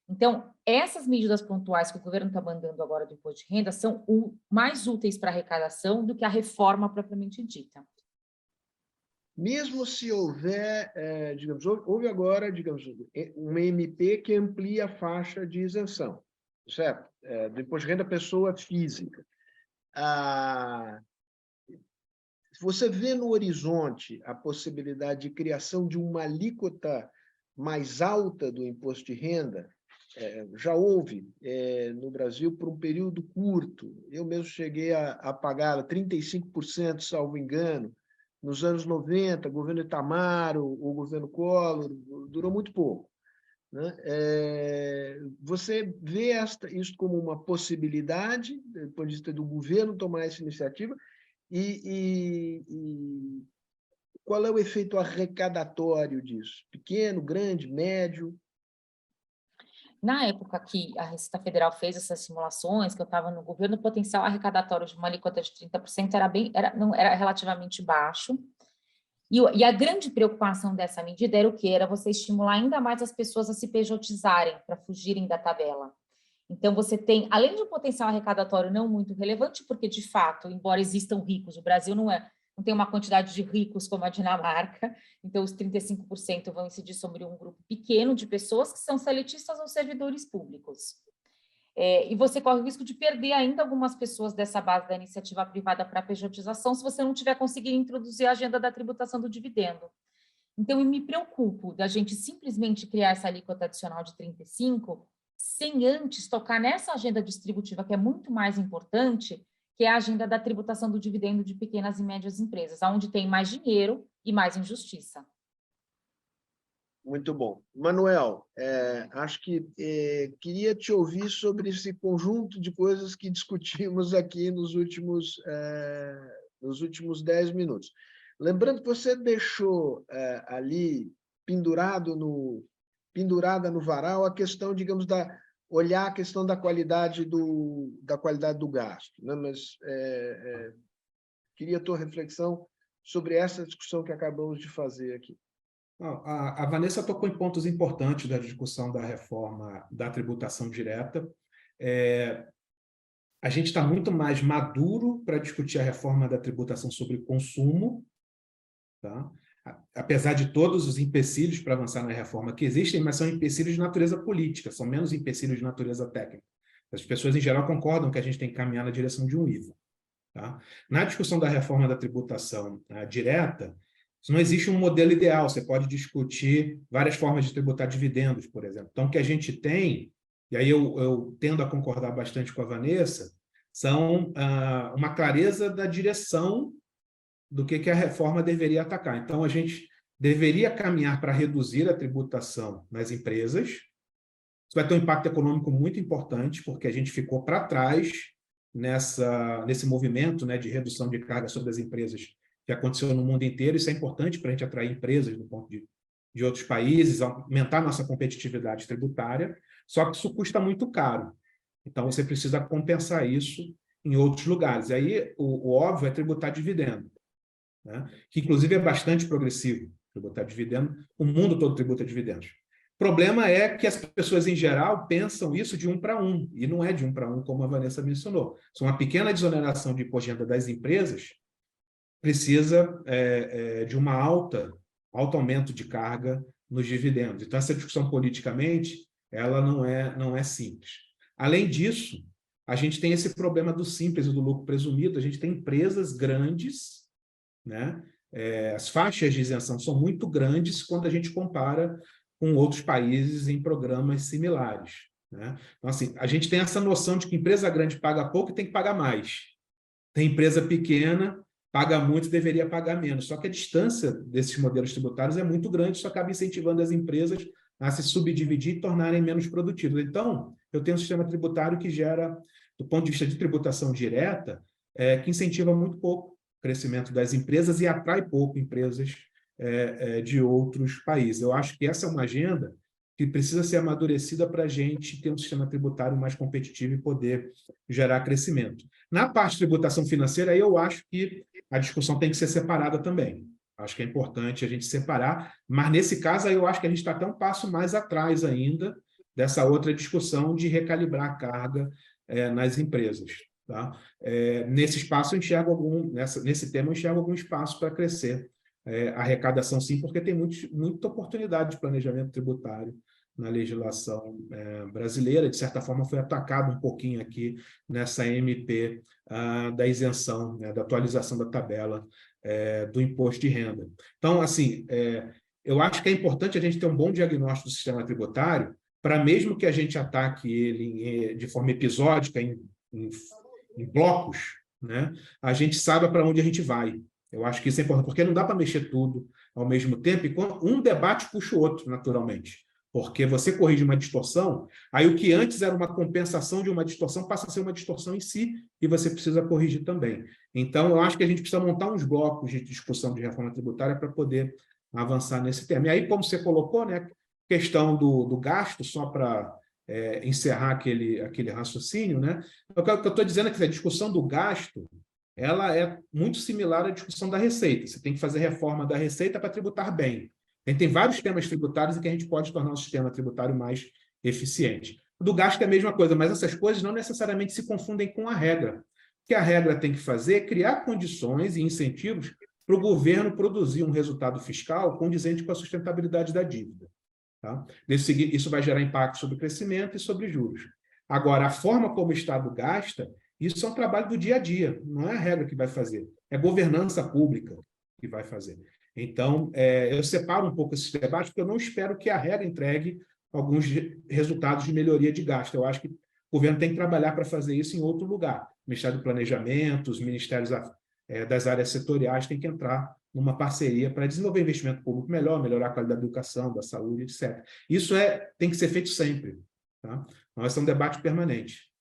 Então, essas medidas pontuais que o governo está mandando agora do imposto de renda são mais úteis para a arrecadação do que a reforma propriamente dita. Mesmo se houver, digamos, houve agora, digamos, uma MP que amplia a faixa de isenção, certo? Do imposto de renda pessoa física. Você vê no horizonte a possibilidade de criação de uma alíquota mais alta do imposto de renda? Já houve no Brasil por um período curto. Eu mesmo cheguei a pagar 35%, salvo engano, nos anos 90, governo Itamar, o governo Collor, durou muito pouco. Né? Você vê isso como uma possibilidade, do ponto de vista do governo tomar essa iniciativa, e qual é o efeito arrecadatório disso? Pequeno, grande, médio? Na época que a Receita Federal fez essas simulações, que eu estava no governo, o potencial arrecadatório de uma alíquota de 30% era relativamente baixo. E a grande preocupação dessa medida era o quê? Era você estimular ainda mais as pessoas a se pejotizarem, para fugirem da tabela. Então, você tem, além de um potencial arrecadatório não muito relevante, porque, de fato, embora existam ricos, o Brasil não tem uma quantidade de ricos como a Dinamarca, então os 35% vão incidir sobre um grupo pequeno de pessoas que são seletistas ou servidores públicos. E você corre o risco de perder ainda algumas pessoas dessa base da iniciativa privada para a pejotização se você não tiver conseguido introduzir a agenda da tributação do dividendo. Então, eu me preocupo da gente simplesmente criar essa alíquota adicional de 35%, sem antes tocar nessa agenda distributiva, que é muito mais importante, que é a agenda da tributação do dividendo de pequenas e médias empresas, onde tem mais dinheiro e mais injustiça. Muito bom. Manuel, acho que queria te ouvir sobre esse conjunto de coisas que discutimos aqui nos últimos 10 minutos. Lembrando que você deixou ali pendurada no varal a questão, digamos, olhar a questão da qualidade do gasto, né? Mas queria a tua reflexão sobre essa discussão que acabamos de fazer aqui. A Vanessa tocou em pontos importantes da discussão da reforma da tributação direta. A gente está muito mais maduro para discutir a reforma da tributação sobre consumo, tá? Apesar de todos os empecilhos para avançar na reforma que existem, mas são empecilhos de natureza política, são menos empecilhos de natureza técnica. As pessoas, em geral, concordam que a gente tem que caminhar na direção de um IVA. Tá? Na discussão da reforma da tributação direta, não existe um modelo ideal, você pode discutir várias formas de tributar dividendos, por exemplo. Então, o que a gente tem, e aí eu tendo a concordar bastante com a Vanessa, são uma clareza da direção do que a reforma deveria atacar. Então, a gente deveria caminhar para reduzir a tributação nas empresas. Isso vai ter um impacto econômico muito importante, porque a gente ficou para trás nesse movimento, né, de redução de carga sobre as empresas que aconteceu no mundo inteiro. Isso é importante para a gente atrair empresas do ponto de outros países, aumentar nossa competitividade tributária, só que isso custa muito caro. Então, você precisa compensar isso em outros lugares. E aí, o óbvio é tributar dividendo, né? Que, inclusive, é bastante progressivo, tributar dividendo. O mundo todo tributa dividendos. O problema é que as pessoas, em geral, pensam isso de 1 para 1, e não é de 1 para 1, como a Vanessa mencionou. Se uma pequena desoneração de imposto de renda das empresas precisa de um alto aumento de carga nos dividendos. Então, essa discussão politicamente, ela não é simples. Além disso, a gente tem esse problema do simples e do lucro presumido. A gente tem empresas grandes, né? As faixas de isenção são muito grandes quando a gente compara com outros países em programas similares, né? Então, assim, a gente tem essa noção de que empresa grande paga pouco e tem que pagar mais. Tem empresa pequena, paga muito e deveria pagar menos. Só que a distância desses modelos tributários é muito grande, isso acaba incentivando as empresas a se subdividir e tornarem menos produtivas. Então, eu tenho um sistema tributário que gera, do ponto de vista de tributação direta, que incentiva muito pouco o crescimento das empresas e atrai pouco empresas de outros países. Eu acho que essa é uma agenda que precisa ser amadurecida para a gente ter um sistema tributário mais competitivo e poder gerar crescimento. Na parte de tributação financeira, eu acho que a discussão tem que ser separada também. Acho que é importante a gente separar, mas nesse caso eu acho que a gente está até um passo mais atrás ainda dessa outra discussão de recalibrar a carga nas empresas. Tá? Nesse espaço eu enxergo nesse tema eu enxergo algum espaço para crescer. A arrecadação sim, porque tem muita oportunidade de planejamento tributário na legislação brasileira. De certa forma, foi atacado um pouquinho aqui nessa MP da isenção, né, da atualização da tabela do imposto de renda. Então, assim, eu acho que é importante a gente ter um bom diagnóstico do sistema tributário para, mesmo que a gente ataque ele de forma episódica, em blocos, né, a gente saiba para onde a gente vai. Eu acho que isso é importante, porque não dá para mexer tudo ao mesmo tempo, e um debate puxa o outro, naturalmente. Porque você corrige uma distorção, aí o que antes era uma compensação de uma distorção passa a ser uma distorção em si, e você precisa corrigir também. Então, eu acho que a gente precisa montar uns blocos de discussão de reforma tributária para poder avançar nesse tema. E aí, como você colocou, né, questão do gasto, só para encerrar aquele raciocínio, né, o que eu estou dizendo é que a discussão do gasto ela é muito similar à discussão da receita. Você tem que fazer reforma da receita para tributar bem. Tem vários temas tributários em que a gente pode tornar o sistema tributário mais eficiente. O do gasto é a mesma coisa, mas essas coisas não necessariamente se confundem com a regra. O que a regra tem que fazer é criar condições e incentivos para o governo produzir um resultado fiscal condizente com a sustentabilidade da dívida. Tá? Isso vai gerar impacto sobre o crescimento e sobre juros. Agora, a forma como o Estado gasta, isso é um trabalho do dia a dia, não é a regra que vai fazer, é governança pública que vai fazer. Então, eu separo um pouco esses debates, porque eu não espero que a regra entregue alguns resultados de melhoria de gasto. Eu acho que o governo tem que trabalhar para fazer isso em outro lugar. O Ministério do Planejamento, os ministérios das áreas setoriais têm que entrar numa parceria para desenvolver investimento público melhor, melhorar a qualidade da educação, da saúde, etc. Isso tem que ser feito sempre. Tá? Mas é um debate permanente.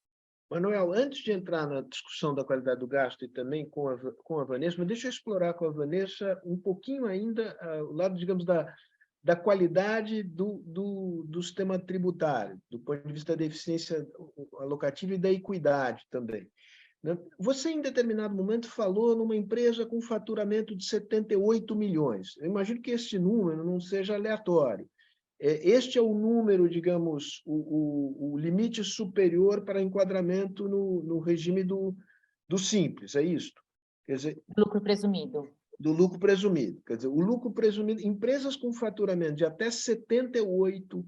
Manuel, antes de entrar na discussão da qualidade do gasto e também com a Vanessa, mas deixa eu explorar com a Vanessa um pouquinho ainda o lado, digamos, da qualidade do sistema tributário, do ponto de vista da eficiência alocativa e da equidade também. Né? Você, em determinado momento, falou numa empresa com faturamento de 78 milhões. Eu imagino que esse número não seja aleatório. Este é o número, digamos, o limite superior para enquadramento no regime do Simples, é isso? Quer dizer, Lucro presumido. do lucro presumido. Quer dizer, o lucro presumido, empresas com faturamento de até 78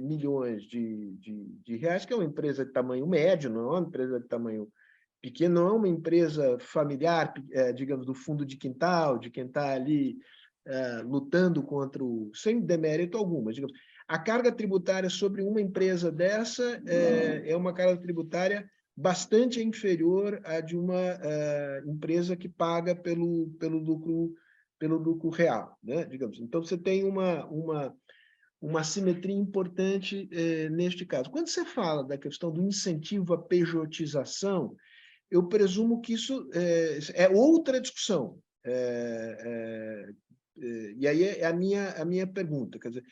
milhões de reais, que é uma empresa de tamanho médio, não é uma empresa de tamanho pequeno, não é uma empresa familiar, digamos, do fundo de quintal, de quem está ali lutando contra sem demérito algum, mas, digamos, a carga tributária sobre uma empresa dessa é uma carga tributária bastante inferior à de uma empresa que paga pelo lucro real, né? Digamos. Então, você tem uma simetria importante neste caso. Quando você fala da questão do incentivo à pejotização, eu presumo que isso é outra discussão. E aí é a minha pergunta, quer dizer,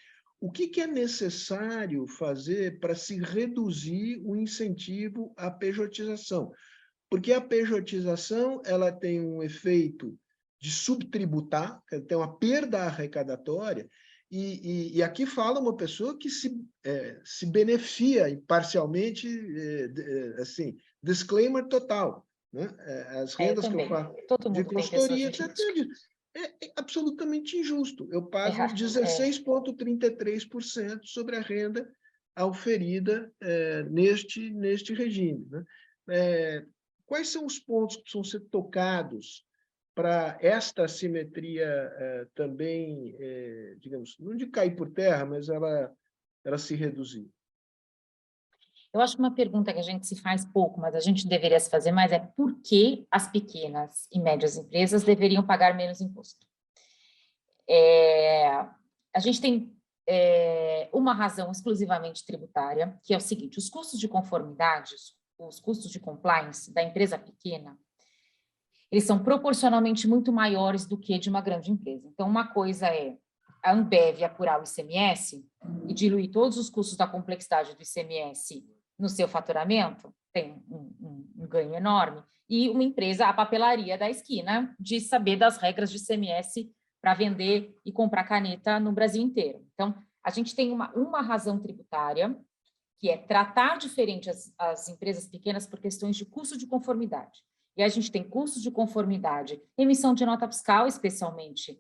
o que é necessário fazer para se reduzir o incentivo à pejotização? Porque a pejotização ela tem um efeito de subtributar, tem uma perda arrecadatória, e aqui fala uma pessoa que se beneficia parcialmente, assim, disclaimer total. Né? As rendas que eu faço de consultoria, etc., é absolutamente injusto. Eu pago 16,33% sobre a renda auferida neste regime. Né? Quais são os pontos que precisam ser tocados para esta assimetria também, digamos, não de cair por terra, mas ela se reduzir? Eu acho que uma pergunta que a gente se faz pouco, mas a gente deveria se fazer mais, é por que as pequenas e médias empresas deveriam pagar menos imposto? A gente tem uma razão exclusivamente tributária, que é o seguinte: os custos de conformidade, os custos de compliance da empresa pequena, eles são proporcionalmente muito maiores do que de uma grande empresa. Então, uma coisa é a Ambev apurar o ICMS e diluir todos os custos da complexidade do ICMS no seu faturamento, tem um ganho enorme, e uma empresa, a papelaria da esquina, de saber das regras de ICMS para vender e comprar caneta no Brasil inteiro. Então, a gente tem uma razão tributária, que é tratar diferente as empresas pequenas por questões de custo de conformidade. E a gente tem custos de conformidade, emissão de nota fiscal, especialmente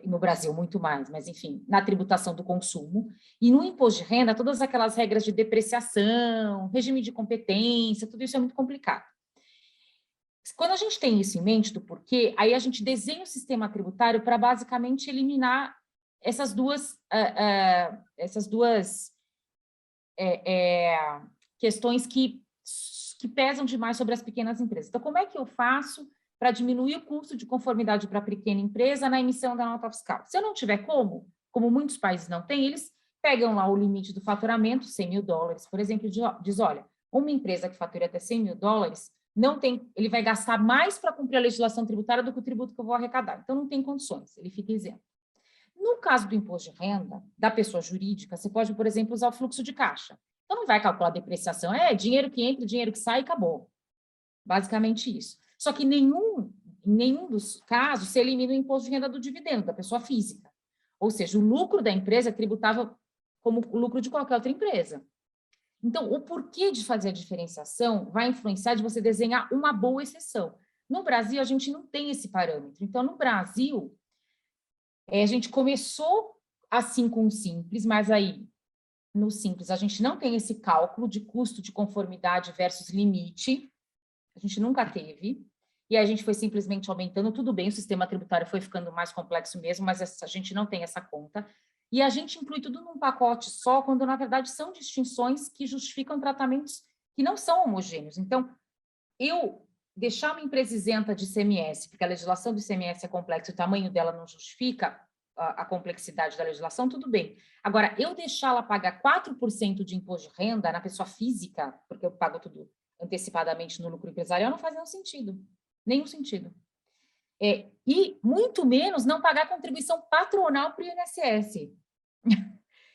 no Brasil, muito mais, mas, enfim, na tributação do consumo, e no imposto de renda, todas aquelas regras de depreciação, regime de competência, tudo isso é muito complicado. Quando a gente tem isso em mente do porquê, aí a gente desenha o sistema tributário para basicamente eliminar essas duas questões que pesam demais sobre as pequenas empresas. Então, como é que eu faço para diminuir o custo de conformidade para a pequena empresa na emissão da nota fiscal? Se eu não tiver como muitos países não têm, eles pegam lá o limite do faturamento, $100 mil, por exemplo, e diz, olha, uma empresa que fatura até $100 mil, não tem, ele vai gastar mais para cumprir a legislação tributária do que o tributo que eu vou arrecadar. Então, não tem condições, ele fica isento. No caso do imposto de renda, da pessoa jurídica, você pode, por exemplo, usar o fluxo de caixa. Então, não vai calcular a depreciação, dinheiro que entra, dinheiro que sai, acabou. Basicamente isso. Só que em nenhum dos casos se elimina o imposto de renda do dividendo, da pessoa física. Ou seja, o lucro da empresa é tributável como o lucro de qualquer outra empresa. Então, o porquê de fazer a diferenciação vai influenciar de você desenhar uma boa exceção. No Brasil, a gente não tem esse parâmetro. Então, no Brasil, a gente começou assim com o Simples, mas aí, no Simples, a gente não tem esse cálculo de custo de conformidade versus limite. A gente nunca teve. E a gente foi simplesmente aumentando. Tudo bem, o sistema tributário foi ficando mais complexo mesmo, mas a gente não tem essa conta. E a gente inclui tudo num pacote só, quando, na verdade, são distinções que justificam tratamentos que não são homogêneos. Então, eu deixar uma empresa isenta de ICMS, porque a legislação do ICMS é complexa e o tamanho dela não justifica a complexidade da legislação, tudo bem. Agora, eu deixá-la pagar 4% de imposto de renda na pessoa física, porque eu pago tudo antecipadamente no lucro empresarial, não faz nenhum sentido. Nenhum sentido. E, muito menos, não pagar contribuição patronal para o INSS.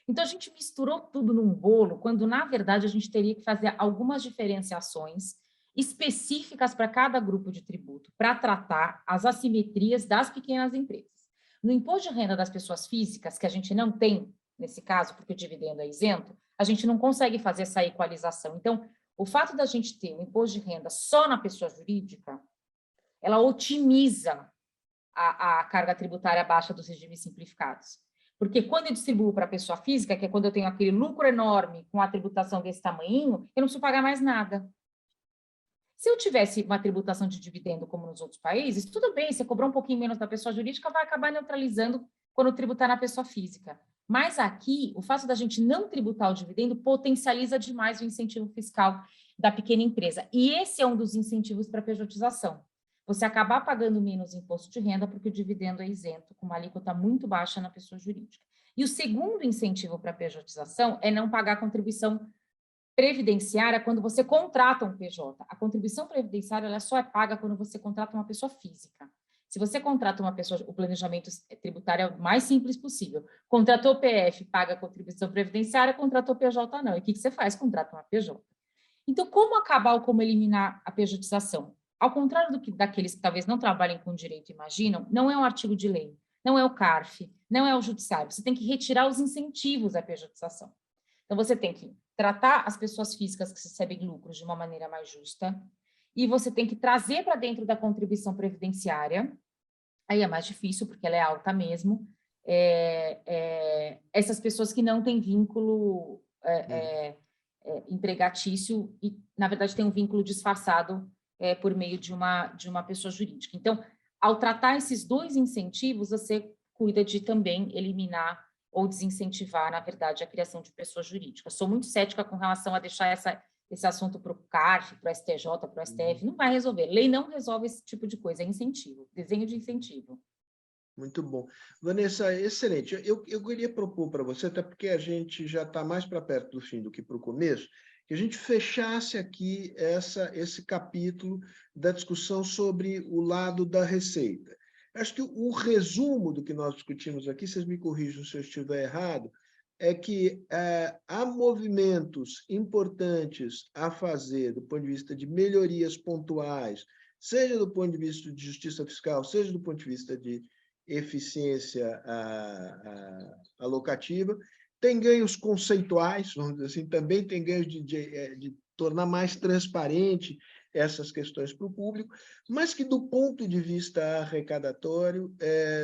Então, a gente misturou tudo num bolo, quando, na verdade, a gente teria que fazer algumas diferenciações específicas para cada grupo de tributo, para tratar as assimetrias das pequenas empresas. No imposto de renda das pessoas físicas, que a gente não tem, nesse caso, porque o dividendo é isento, a gente não consegue fazer essa equalização. Então, o fato da gente ter um imposto de renda só na pessoa jurídica, ela otimiza a carga tributária baixa dos regimes simplificados. Porque quando eu distribuo para a pessoa física, que é quando eu tenho aquele lucro enorme com a tributação desse tamanho, eu não preciso pagar mais nada. Se eu tivesse uma tributação de dividendo como nos outros países, tudo bem, você cobrou um pouquinho menos da pessoa jurídica, vai acabar neutralizando quando tributar na pessoa física. Mas aqui, o fato da gente não tributar o dividendo potencializa demais o incentivo fiscal da pequena empresa. E esse é um dos incentivos para a pejotização. Você acabar pagando menos imposto de renda porque o dividendo é isento, com uma alíquota muito baixa na pessoa jurídica. E o segundo incentivo para a pejotização é não pagar contribuição previdenciária quando você contrata um PJ. A contribuição previdenciária ela só é paga quando você contrata uma pessoa física. Se você contrata uma pessoa, o planejamento tributário é o mais simples possível. Contratou PF, paga a contribuição previdenciária, contratou PJ não. E o que você faz? Contrata uma PJ. Então, como acabar ou como eliminar a pejotização? Ao contrário daqueles que talvez não trabalhem com direito imaginam, não é um artigo de lei, não é o CARF, não é o judiciário. Você tem que retirar os incentivos à pejotização. Então, você tem que tratar as pessoas físicas que recebem lucros de uma maneira mais justa, e você tem que trazer para dentro da contribuição previdenciária, aí é mais difícil, porque ela é alta mesmo, essas pessoas que não têm vínculo empregatício e, na verdade, tem um vínculo disfarçado por meio de uma pessoa jurídica. Então, ao tratar esses dois incentivos, você cuida de também eliminar ou desincentivar, na verdade, a criação de pessoas jurídicas. Sou muito cética com relação a deixar esse assunto para o CARF, para o STJ, para o STF, não vai resolver. Lei não resolve esse tipo de coisa, é incentivo, desenho de incentivo. Muito bom. Vanessa, excelente. Eu queria propor para você, até porque a gente já está mais para perto do fim do que para o começo, que a gente fechasse aqui esse capítulo da discussão sobre o lado da receita. Acho que o resumo do que nós discutimos aqui, vocês me corrijam se eu estiver errado, é que há movimentos importantes a fazer do ponto de vista de melhorias pontuais, seja do ponto de vista de justiça fiscal, seja do ponto de vista de eficiência alocativa. Tem ganhos conceituais, vamos dizer assim, também tem ganhos de tornar mais transparente essas questões para o público, mas que, do ponto de vista arrecadatório,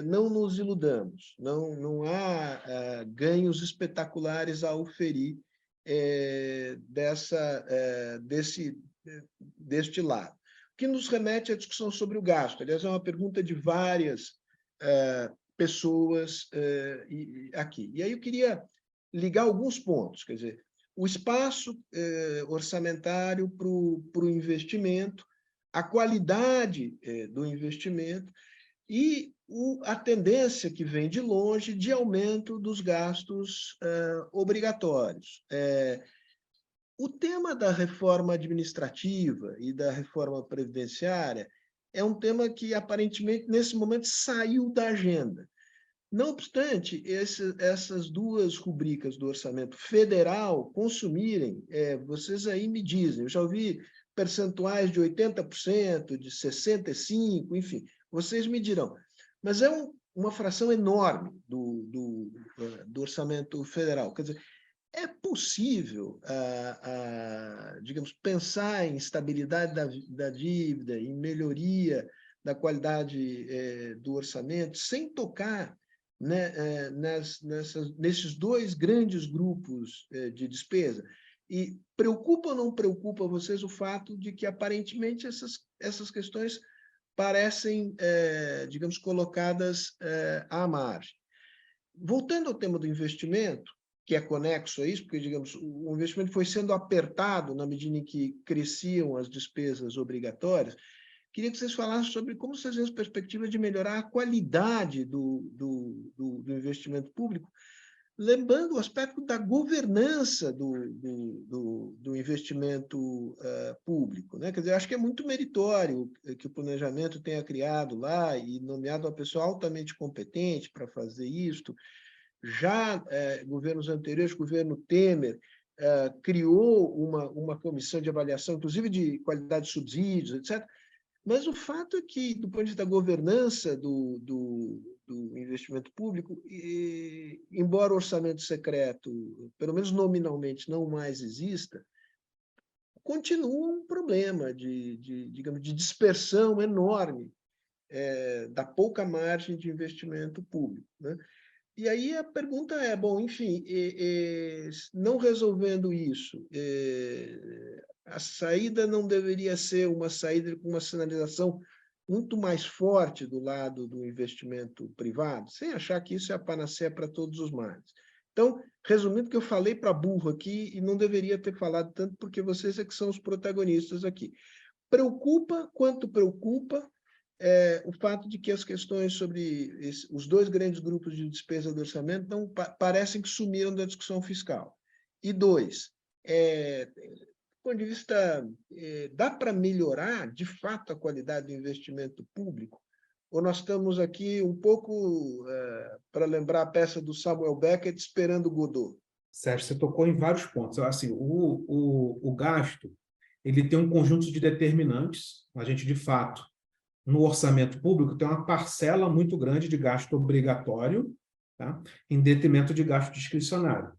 não nos iludamos, não há ganhos espetaculares a oferir deste lado. O que nos remete à discussão sobre o gasto. Aliás, é uma pergunta de várias pessoas aqui. E aí eu queria ligar alguns pontos, quer dizer, o espaço orçamentário para o investimento, a qualidade do investimento e a tendência que vem de longe de aumento dos gastos obrigatórios. O tema da reforma administrativa e da reforma previdenciária é um tema que, aparentemente, nesse momento, saiu da agenda. Não obstante, essas duas rubricas do orçamento federal consumirem, vocês aí me dizem, eu já ouvi percentuais de 80%, de 65%, enfim, vocês me dirão. Mas é uma fração enorme do orçamento federal. Quer dizer, é possível, digamos, pensar em estabilidade da dívida, em melhoria da qualidade do orçamento, sem tocar, né, nesses dois grandes grupos de despesa? E preocupa ou não preocupa vocês o fato de que, aparentemente, essas questões parecem, digamos, colocadas à margem? Voltando ao tema do investimento, que é conexo a isso, porque, digamos, o investimento foi sendo apertado na medida em que cresciam as despesas obrigatórias, queria que vocês falassem sobre como vocês veem as perspectivas de melhorar a qualidade do investimento público, lembrando o aspecto da governança do investimento público, né? Quer dizer, acho que é muito meritório que o planejamento tenha criado lá e nomeado uma pessoa altamente competente para fazer isto. Já governos anteriores, o governo Temer, criou uma comissão de avaliação, inclusive de qualidade de subsídios, etc. Mas o fato é que, do ponto de vista da governança do investimento público, embora o orçamento secreto, pelo menos nominalmente, não mais exista, continua um problema digamos, de dispersão enorme da pouca margem de investimento público, né? E aí a pergunta é, bom, enfim, não resolvendo isso, a saída não deveria ser uma saída com uma sinalização muito mais forte do lado do investimento privado, sem achar que isso é a panaceia para todos os males. Então, resumindo, que eu falei para burro aqui e não deveria ter falado tanto, porque vocês é que são os protagonistas aqui. Preocupa quanto preocupa o fato de que as questões sobre os dois grandes grupos de despesa do orçamento não parecem que sumiram da discussão fiscal. E dois, do ponto de vista, dá para melhorar, de fato, a qualidade do investimento público? Ou nós estamos aqui um pouco, para lembrar a peça do Samuel Beckett, esperando Godot? Sérgio, você tocou em vários pontos. Assim, o gasto, ele tem um conjunto de determinantes. A gente, de fato, no orçamento público, tem uma parcela muito grande de gasto obrigatório, tá? Em detrimento de gasto discricionário.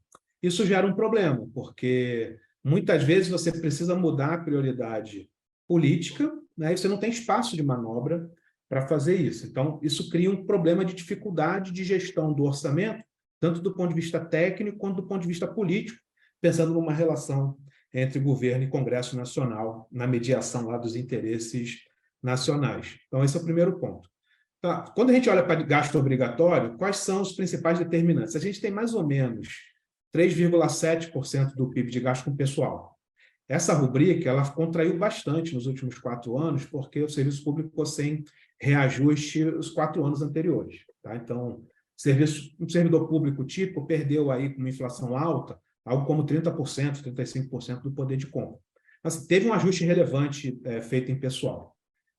Isso gera um problema, porque muitas vezes você precisa mudar a prioridade política, né? E você não tem espaço de manobra para fazer isso. Então, isso cria um problema de dificuldade de gestão do orçamento, tanto do ponto de vista técnico quanto do ponto de vista político, pensando numa relação entre governo e Congresso Nacional, na mediação lá dos interesses nacionais. Então, esse é o primeiro ponto. Tá. Quando a gente olha para gasto obrigatório, quais são os principais determinantes? A gente tem mais ou menos 3,7% do PIB de gasto com pessoal. Essa rubrica ela contraiu bastante nos últimos 4 anos, porque o serviço público ficou sem reajuste os 4 anos anteriores. Tá? Então, um servidor público tipo perdeu aí com uma inflação alta, algo como 30%, 35% do poder de compra. Mas teve um ajuste relevante feito em pessoal.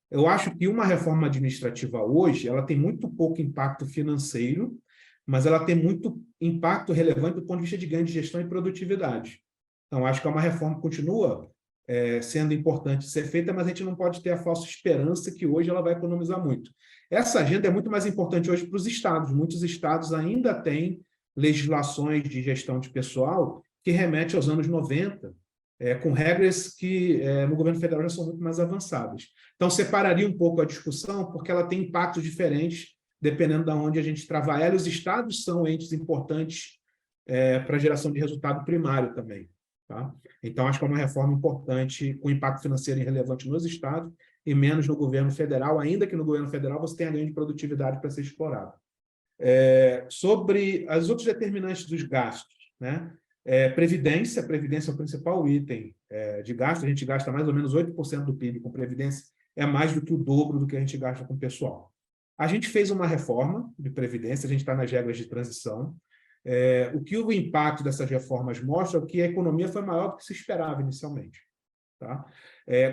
Eu acho que uma reforma administrativa hoje ela tem muito pouco impacto financeiro, mas ela tem muito impacto relevante do ponto de vista de ganho de gestão e produtividade. Então, acho que é uma reforma que continua sendo importante ser feita, mas a gente não pode ter a falsa esperança que hoje ela vai economizar muito. Essa agenda é muito mais importante hoje para os estados. Muitos estados ainda têm legislações de gestão de pessoal que remete aos anos 90, com regras que no governo federal já são muito mais avançadas. Então, separaria um pouco a discussão, porque ela tem impactos diferentes, dependendo de onde a gente travar ela. Os estados são entes importantes para a geração de resultado primário também. Tá? Então, acho que é uma reforma importante, com impacto financeiro relevante nos estados e menos no governo federal, ainda que no governo federal você tenha ganho de produtividade para ser explorado. Sobre os outros determinantes dos gastos, né? Previdência é o principal item de gasto. A gente gasta mais ou menos 8% do PIB com previdência, é mais do que o dobro do que a gente gasta com pessoal. A gente fez uma reforma de previdência, a gente está nas regras de transição. O que o impacto dessas reformas mostra é que a economia foi maior do que se esperava inicialmente. Tá?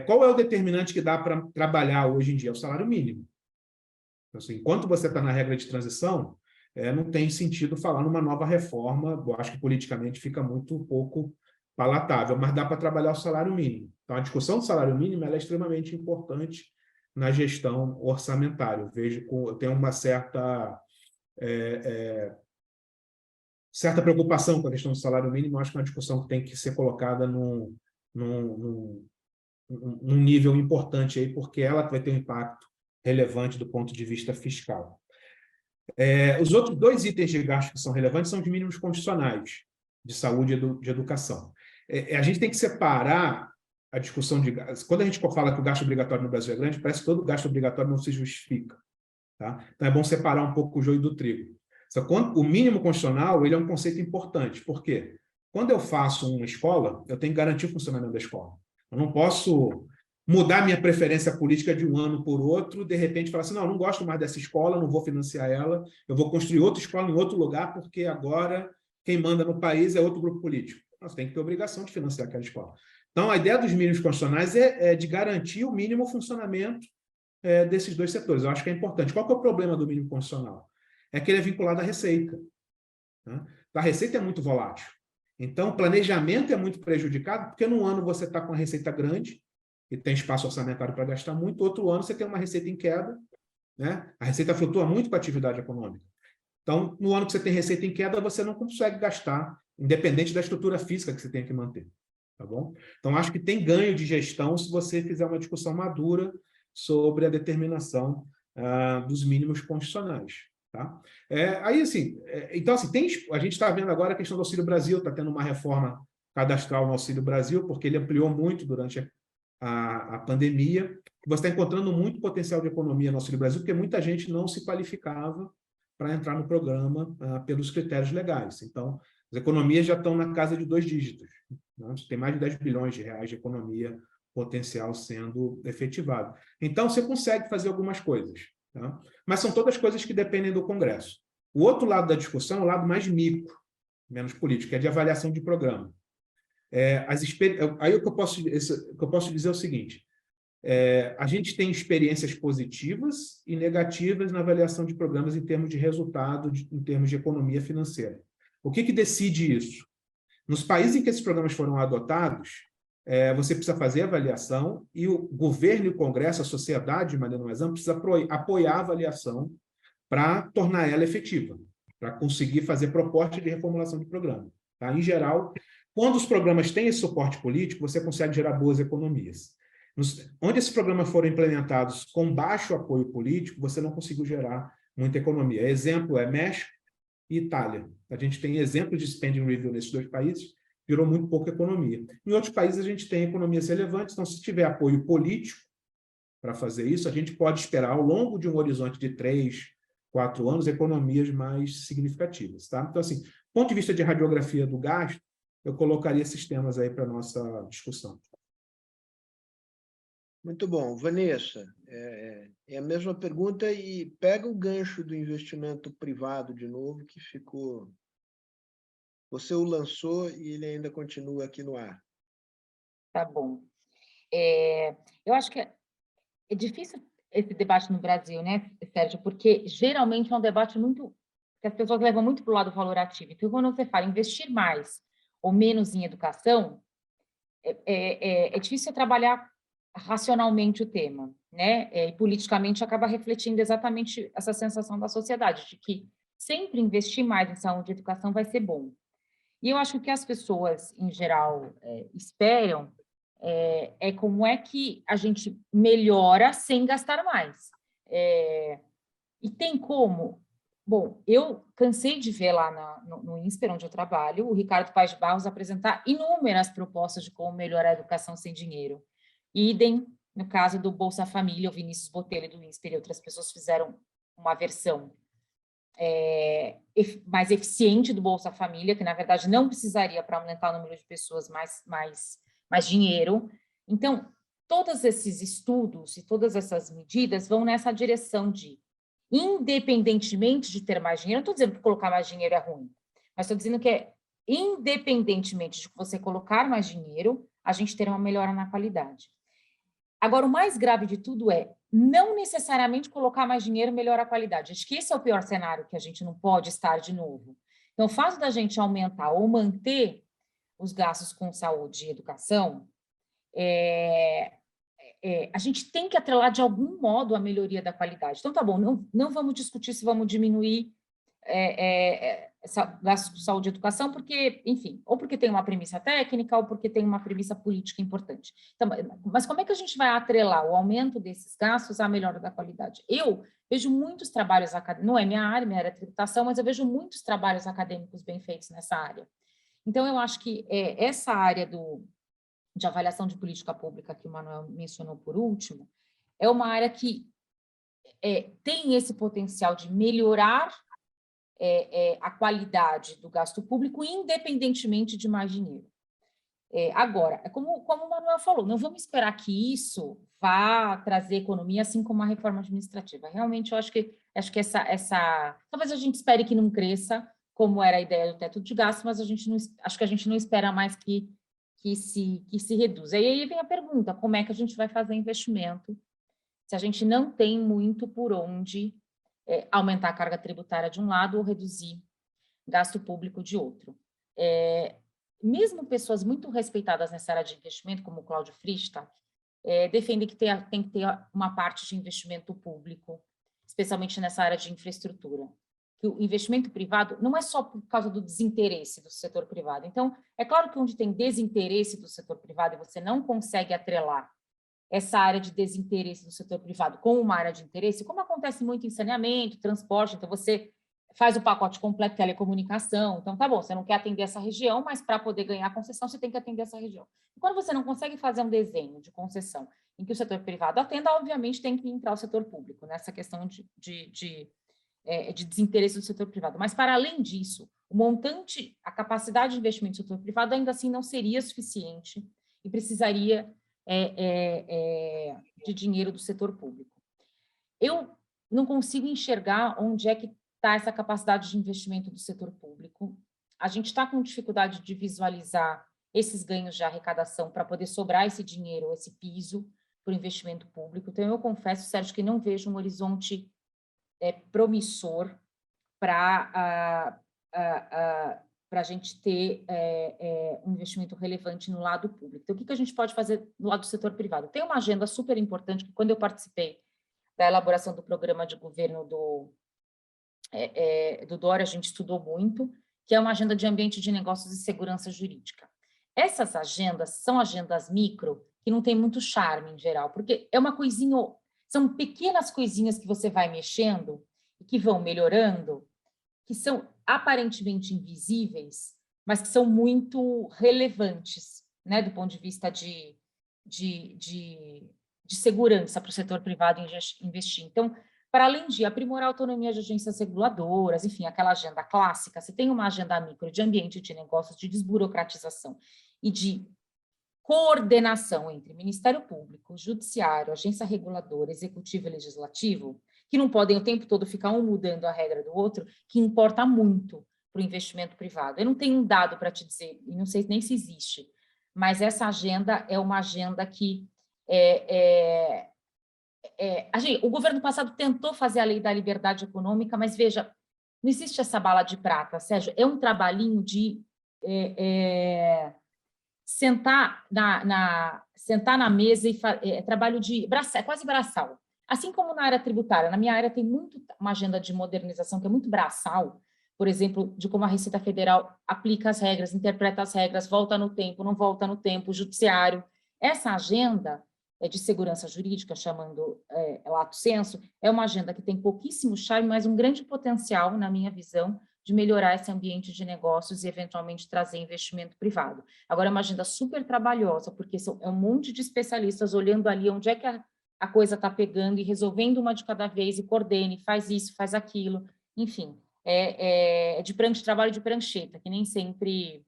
Qual é o determinante que dá para trabalhar hoje em dia? É o salário mínimo. Então, assim, enquanto você está na regra de transição, não tem sentido falar numa nova reforma. Eu acho que politicamente fica muito pouco palatável, mas dá para trabalhar o salário mínimo. Então, a discussão do salário mínimo ela é extremamente importante na gestão orçamentária. Eu tenho uma certa preocupação com a questão do salário mínimo. Eu acho que é uma discussão que tem que ser colocada num nível importante, aí, porque ela vai ter um impacto relevante do ponto de vista fiscal. Os outros 2 itens de gasto que são relevantes são os mínimos condicionais de saúde e de educação. A gente tem que separar a discussão de gasto. Quando a gente fala que o gasto obrigatório no Brasil é grande, parece que todo gasto obrigatório não se justifica. Tá? Então, é bom separar um pouco o joio do trigo. O mínimo condicional ele é um conceito importante. Por quê? Quando eu faço uma escola, eu tenho que garantir o funcionamento da escola. Eu não posso mudar minha preferência política de um ano por outro, de repente falar assim, não gosto mais dessa escola, não vou financiar ela, eu vou construir outra escola em outro lugar, porque agora quem manda no país é outro grupo político. Você tem que ter obrigação de financiar aquela escola. Então, a ideia dos mínimos constitucionais é de garantir o mínimo funcionamento desses dois setores. Eu acho que é importante. Qual que é o problema do mínimo constitucional? É que ele é vinculado à receita. Né? A receita é muito volátil. Então, o planejamento é muito prejudicado, porque num ano você está com a receita grande, e tem espaço orçamentário para gastar muito, outro ano você tem uma receita em queda, né? A receita flutua muito com a atividade econômica. Então, no ano que você tem receita em queda, você não consegue gastar, independente da estrutura física que você tem que manter. Tá bom? Então, acho que tem ganho de gestão se você fizer uma discussão madura sobre a determinação dos mínimos constitucionais. Tá? Então, assim, a gente está vendo agora a questão do Auxílio Brasil, está tendo uma reforma cadastral no Auxílio Brasil, porque ele ampliou muito durante a pandemia. Você está encontrando muito potencial de economia no Auxílio Brasil, porque muita gente não se qualificava para entrar no programa pelos critérios legais. Então, as economias já estão na casa de 2 dígitos. Né? Tem mais de 10 bilhões de reais de economia potencial sendo efetivado. Então, você consegue fazer algumas coisas. Tá? Mas são todas coisas que dependem do Congresso. O outro lado da discussão é o lado mais micro, menos político, que é de avaliação de programa. Aí o que eu posso dizer é o seguinte, a gente tem experiências positivas e negativas na avaliação de programas em termos de resultado, em termos de economia financeira. O que decide isso? Nos países em que esses programas foram adotados, você precisa fazer avaliação e o governo e o Congresso, a sociedade, de maneira mais ampla, precisa apoiar a avaliação para tornar ela efetiva, para conseguir fazer proposta de reformulação de programa. Tá? Em geral, quando os programas têm esse suporte político, você consegue gerar boas economias. Onde esses programas foram implementados com baixo apoio político, você não conseguiu gerar muita economia. Exemplo é México e Itália. A gente tem exemplos de spending review nesses 2 países, gerou muito pouca economia. Em outros países, a gente tem economias relevantes, então, se tiver apoio político para fazer isso, a gente pode esperar, ao longo de um horizonte de 3, 4 anos, economias mais significativas. Tá? Então, assim, do ponto de vista de radiografia do gasto, eu colocaria esses temas aí para a nossa discussão. Muito bom. Vanessa, é a mesma pergunta e pega o gancho do investimento privado de novo, que ficou... Você o lançou e ele ainda continua aqui no ar. Tá bom. Eu acho que é difícil esse debate no Brasil, né, Sérgio? Porque geralmente é um debate que as pessoas levam muito para o lado valorativo. Então, quando você fala investir mais ou menos em educação, é difícil você trabalhar racionalmente o tema, né? E politicamente acaba refletindo exatamente essa sensação da sociedade, de que sempre investir mais em saúde e educação vai ser bom. E eu acho que as pessoas, em geral, esperam como é que a gente melhora sem gastar mais. E tem como... Bom, eu cansei de ver lá no INSPER, onde eu trabalho, o Ricardo Paes de Barros apresentar inúmeras propostas de como melhorar a educação sem dinheiro. Idem, no caso do Bolsa Família, o Vinícius Botelho do INSPER e outras pessoas fizeram uma versão mais eficiente do Bolsa Família, que, na verdade, não precisaria, para aumentar o número de pessoas, mais dinheiro. Então, todos esses estudos e todas essas medidas vão nessa direção de, independentemente de ter mais dinheiro, não estou dizendo que colocar mais dinheiro é ruim, mas estou dizendo que independentemente de você colocar mais dinheiro, a gente terá uma melhora na qualidade. Agora, o mais grave de tudo não necessariamente colocar mais dinheiro melhora a qualidade. Acho que esse é o pior cenário que a gente não pode estar de novo. Então, o fato da gente aumentar ou manter os gastos com saúde e educação, a gente tem que atrelar de algum modo a melhoria da qualidade. Então, tá bom, não vamos discutir se vamos diminuir gastos com saúde e educação, porque, enfim, ou porque tem uma premissa técnica, ou porque tem uma premissa política importante. Então, mas como é que a gente vai atrelar o aumento desses gastos à melhora da qualidade? Eu vejo muitos trabalhos acadêmicos, não é minha área é tributação, mas eu vejo muitos trabalhos acadêmicos bem feitos nessa área. Então, eu acho que essa área de avaliação de política pública que o Manuel mencionou por último, é uma área que tem esse potencial de melhorar a qualidade do gasto público, independentemente de mais dinheiro. Agora, como o Manuel falou, não vamos esperar que isso vá trazer economia, assim como a reforma administrativa. Realmente, eu acho que talvez a gente espere que não cresça, como era a ideia do teto de gastos, mas acho que a gente não espera mais que se reduza. E aí vem a pergunta, como é que a gente vai fazer investimento se a gente não tem muito por onde aumentar a carga tributária de um lado ou reduzir gasto público de outro? Mesmo pessoas muito respeitadas nessa área de investimento, como o Cláudio Frista, defendem que tem que ter uma parte de investimento público, especialmente nessa área de infraestrutura. Que o investimento privado não é só por causa do desinteresse do setor privado. Então, é claro que onde tem desinteresse do setor privado e você não consegue atrelar essa área de desinteresse do setor privado com uma área de interesse, como acontece muito em saneamento, transporte, então você faz o pacote completo de telecomunicação, então tá bom, você não quer atender essa região, mas para poder ganhar a concessão, você tem que atender essa região. E quando você não consegue fazer um desenho de concessão em que o setor privado atenda, obviamente tem que entrar o setor público, nessa questão de desinteresse do setor privado. Mas, para além disso, o montante, a capacidade de investimento do setor privado ainda assim não seria suficiente e precisaria de dinheiro do setor público. Eu não consigo enxergar onde é que está essa capacidade de investimento do setor público. A gente está com dificuldade de visualizar esses ganhos de arrecadação para poder sobrar esse dinheiro, esse piso para o investimento público. Então, eu confesso, Sérgio, que não vejo um horizonte promissor para a gente ter um investimento relevante no lado público. Então, o que a gente pode fazer no lado do setor privado? Tem uma agenda super importante, que quando eu participei da elaboração do programa de governo do Dória, a gente estudou muito, que é uma agenda de ambiente de negócios e segurança jurídica. Essas agendas são agendas micro, que não tem muito charme em geral, porque é uma coisinha, são pequenas coisinhas que você vai mexendo e que vão melhorando, que são aparentemente invisíveis, mas que são muito relevantes, né, do ponto de vista de segurança para o setor privado investir. Então, para além de aprimorar a autonomia de agências reguladoras, enfim, aquela agenda clássica, você tem uma agenda micro de ambiente de negócios, de desburocratização e de coordenação entre Ministério Público, Judiciário, agência reguladora, Executivo e Legislativo, que não podem o tempo todo ficar um mudando a regra do outro, que importa muito para o investimento privado. Eu não tenho um dado para te dizer, e não sei nem se existe, mas essa agenda é uma agenda que o governo passado tentou fazer a lei da liberdade econômica, mas veja, não existe essa bala de prata, Sérgio, é um trabalhinho de sentar na mesa e trabalho de braçal, quase braçal. Assim como na área tributária, na minha área tem muito uma agenda de modernização que é muito braçal, por exemplo, de como a Receita Federal aplica as regras, interpreta as regras, volta no tempo, não volta no tempo, o judiciário. Essa agenda de segurança jurídica, chamando lato sensu, é uma agenda que tem pouquíssimo charme, mas um grande potencial, na minha visão, de melhorar esse ambiente de negócios e, eventualmente, trazer investimento privado. Agora, é uma agenda super trabalhosa, porque é um monte de especialistas olhando ali onde é que a coisa está pegando e resolvendo uma de cada vez e coordene, faz isso, faz aquilo. Enfim, trabalho de prancheta, que nem sempre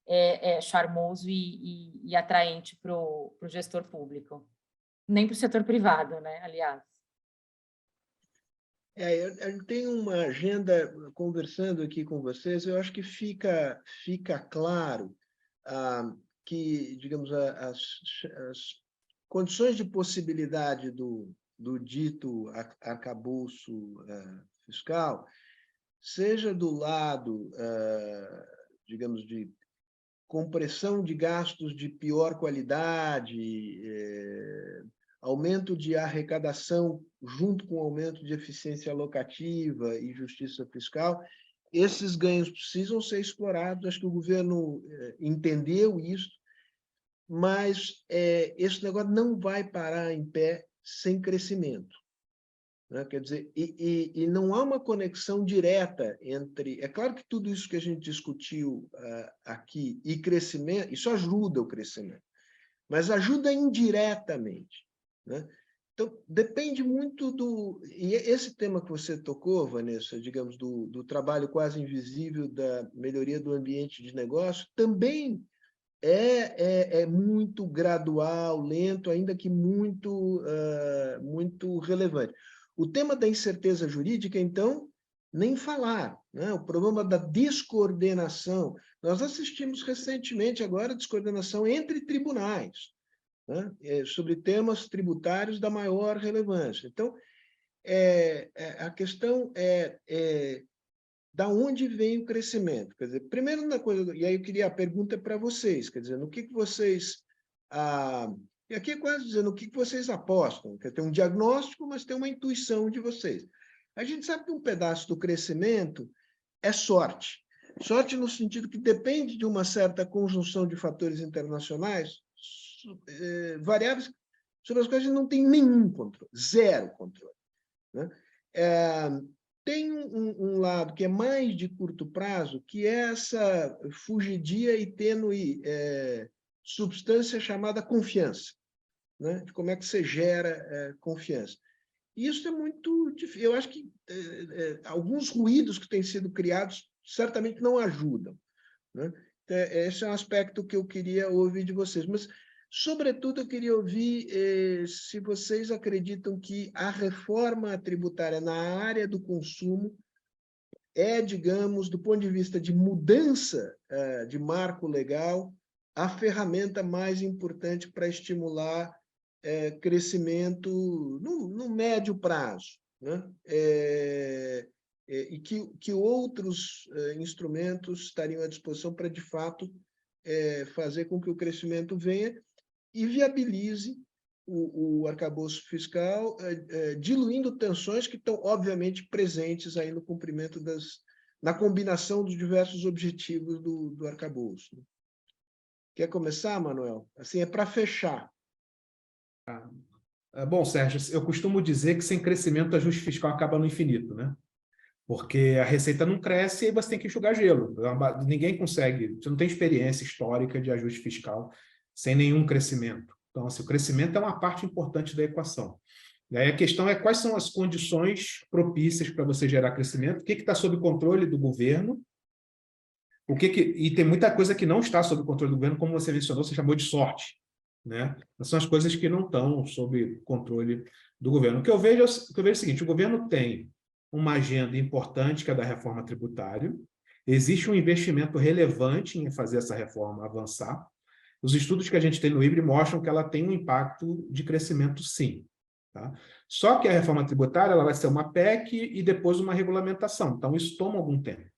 é charmoso e atraente para o gestor público. Nem para o setor privado, né? Aliás. Eu tenho uma agenda, conversando aqui com vocês, eu acho que fica claro que, digamos, as condições de possibilidade do dito arcabouço fiscal, seja do lado, digamos, de compressão de gastos de pior qualidade, aumento de arrecadação junto com aumento de eficiência alocativa e justiça fiscal, esses ganhos precisam ser explorados. Acho que o governo entendeu isso, mas esse negócio não vai parar em pé sem crescimento. Né? Quer dizer, e não há uma conexão direta entre... É claro que tudo isso que a gente discutiu aqui e crescimento, isso ajuda o crescimento, mas ajuda indiretamente. Né? Então, depende muito do... E esse tema que você tocou, Vanessa, digamos, do trabalho quase invisível da melhoria do ambiente de negócio, também é muito gradual, lento, ainda que muito relevante. O tema da incerteza jurídica, então, nem falar, né? O problema da descoordenação. Nós assistimos recentemente agora a descoordenação entre tribunais, né? Sobre temas tributários da maior relevância. Então, a questão da onde vem o crescimento? Quer dizer, primeiro uma coisa, e aí eu queria a pergunta para vocês, quer dizer, no que vocês... e aqui é quase dizendo o que vocês apostam, que tem um diagnóstico, mas tem uma intuição de vocês. A gente sabe que um pedaço do crescimento é sorte. Sorte no sentido que depende de uma certa conjunção de fatores internacionais, variáveis sobre as quais a gente não tem nenhum controle, zero controle, né? Tem um lado que é mais de curto prazo, que é essa fugidia e tênue substância chamada confiança, né? De como é que você gera confiança. E isso é muito difícil. Eu acho que alguns ruídos que têm sido criados certamente não ajudam, né? Esse é um aspecto que eu queria ouvir de vocês. Mas, sobretudo, eu queria ouvir se vocês acreditam que a reforma tributária na área do consumo digamos, do ponto de vista de mudança de marco legal, a ferramenta mais importante para estimular crescimento no médio prazo, né? E que outros instrumentos estariam à disposição para, de fato, fazer com que o crescimento venha e viabilize o arcabouço fiscal, diluindo tensões que estão, obviamente, presentes aí no cumprimento na combinação dos diversos objetivos do arcabouço. Quer começar, Manuel? Assim, é para fechar. Bom, Sérgio, eu costumo dizer que sem crescimento o ajuste fiscal acaba no infinito, né? Porque a receita não cresce e você tem que enxugar gelo. Ninguém consegue, você não tem experiência histórica de ajuste fiscal sem nenhum crescimento. Então, assim, o crescimento é uma parte importante da equação. E aí a questão é quais são as condições propícias para você gerar crescimento, o que está sob controle do governo, e tem muita coisa que não está sob controle do governo, como você mencionou, você chamou de sorte, né? São as coisas que não estão sob controle do governo. O que eu vejo é o seguinte: o governo tem uma agenda importante, que é da reforma tributária, existe um investimento relevante em fazer essa reforma avançar. Os estudos que a gente tem no IBRE mostram que ela tem um impacto de crescimento, sim. Tá? Só que a reforma tributária ela vai ser uma PEC e depois uma regulamentação. Então, isso toma algum tempo.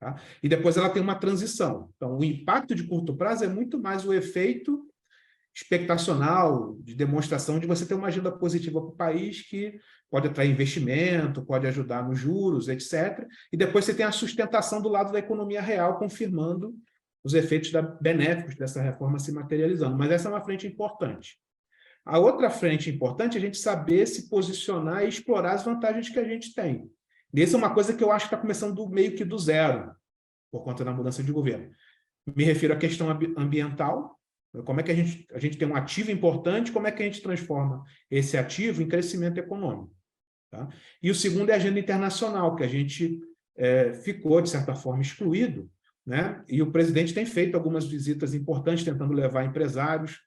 Tá? E depois ela tem uma transição. Então, o impacto de curto prazo é muito mais o efeito expectacional, de demonstração de você ter uma agenda positiva para o país que pode atrair investimento, pode ajudar nos juros, etc. E depois você tem a sustentação do lado da economia real, confirmando os efeitos benéficos dessa reforma se materializando. Mas essa é uma frente importante. A outra frente importante é a gente saber se posicionar e explorar as vantagens que a gente tem. E essa é uma coisa que eu acho que está começando meio que do zero, por conta da mudança de governo. Me refiro à questão ambiental. Como é que a gente tem um ativo importante, como é que a gente transforma esse ativo em crescimento econômico? Tá? E o segundo é a agenda internacional, que a gente ficou, de certa forma, excluído, né? E o presidente tem feito algumas visitas importantes, tentando levar empresários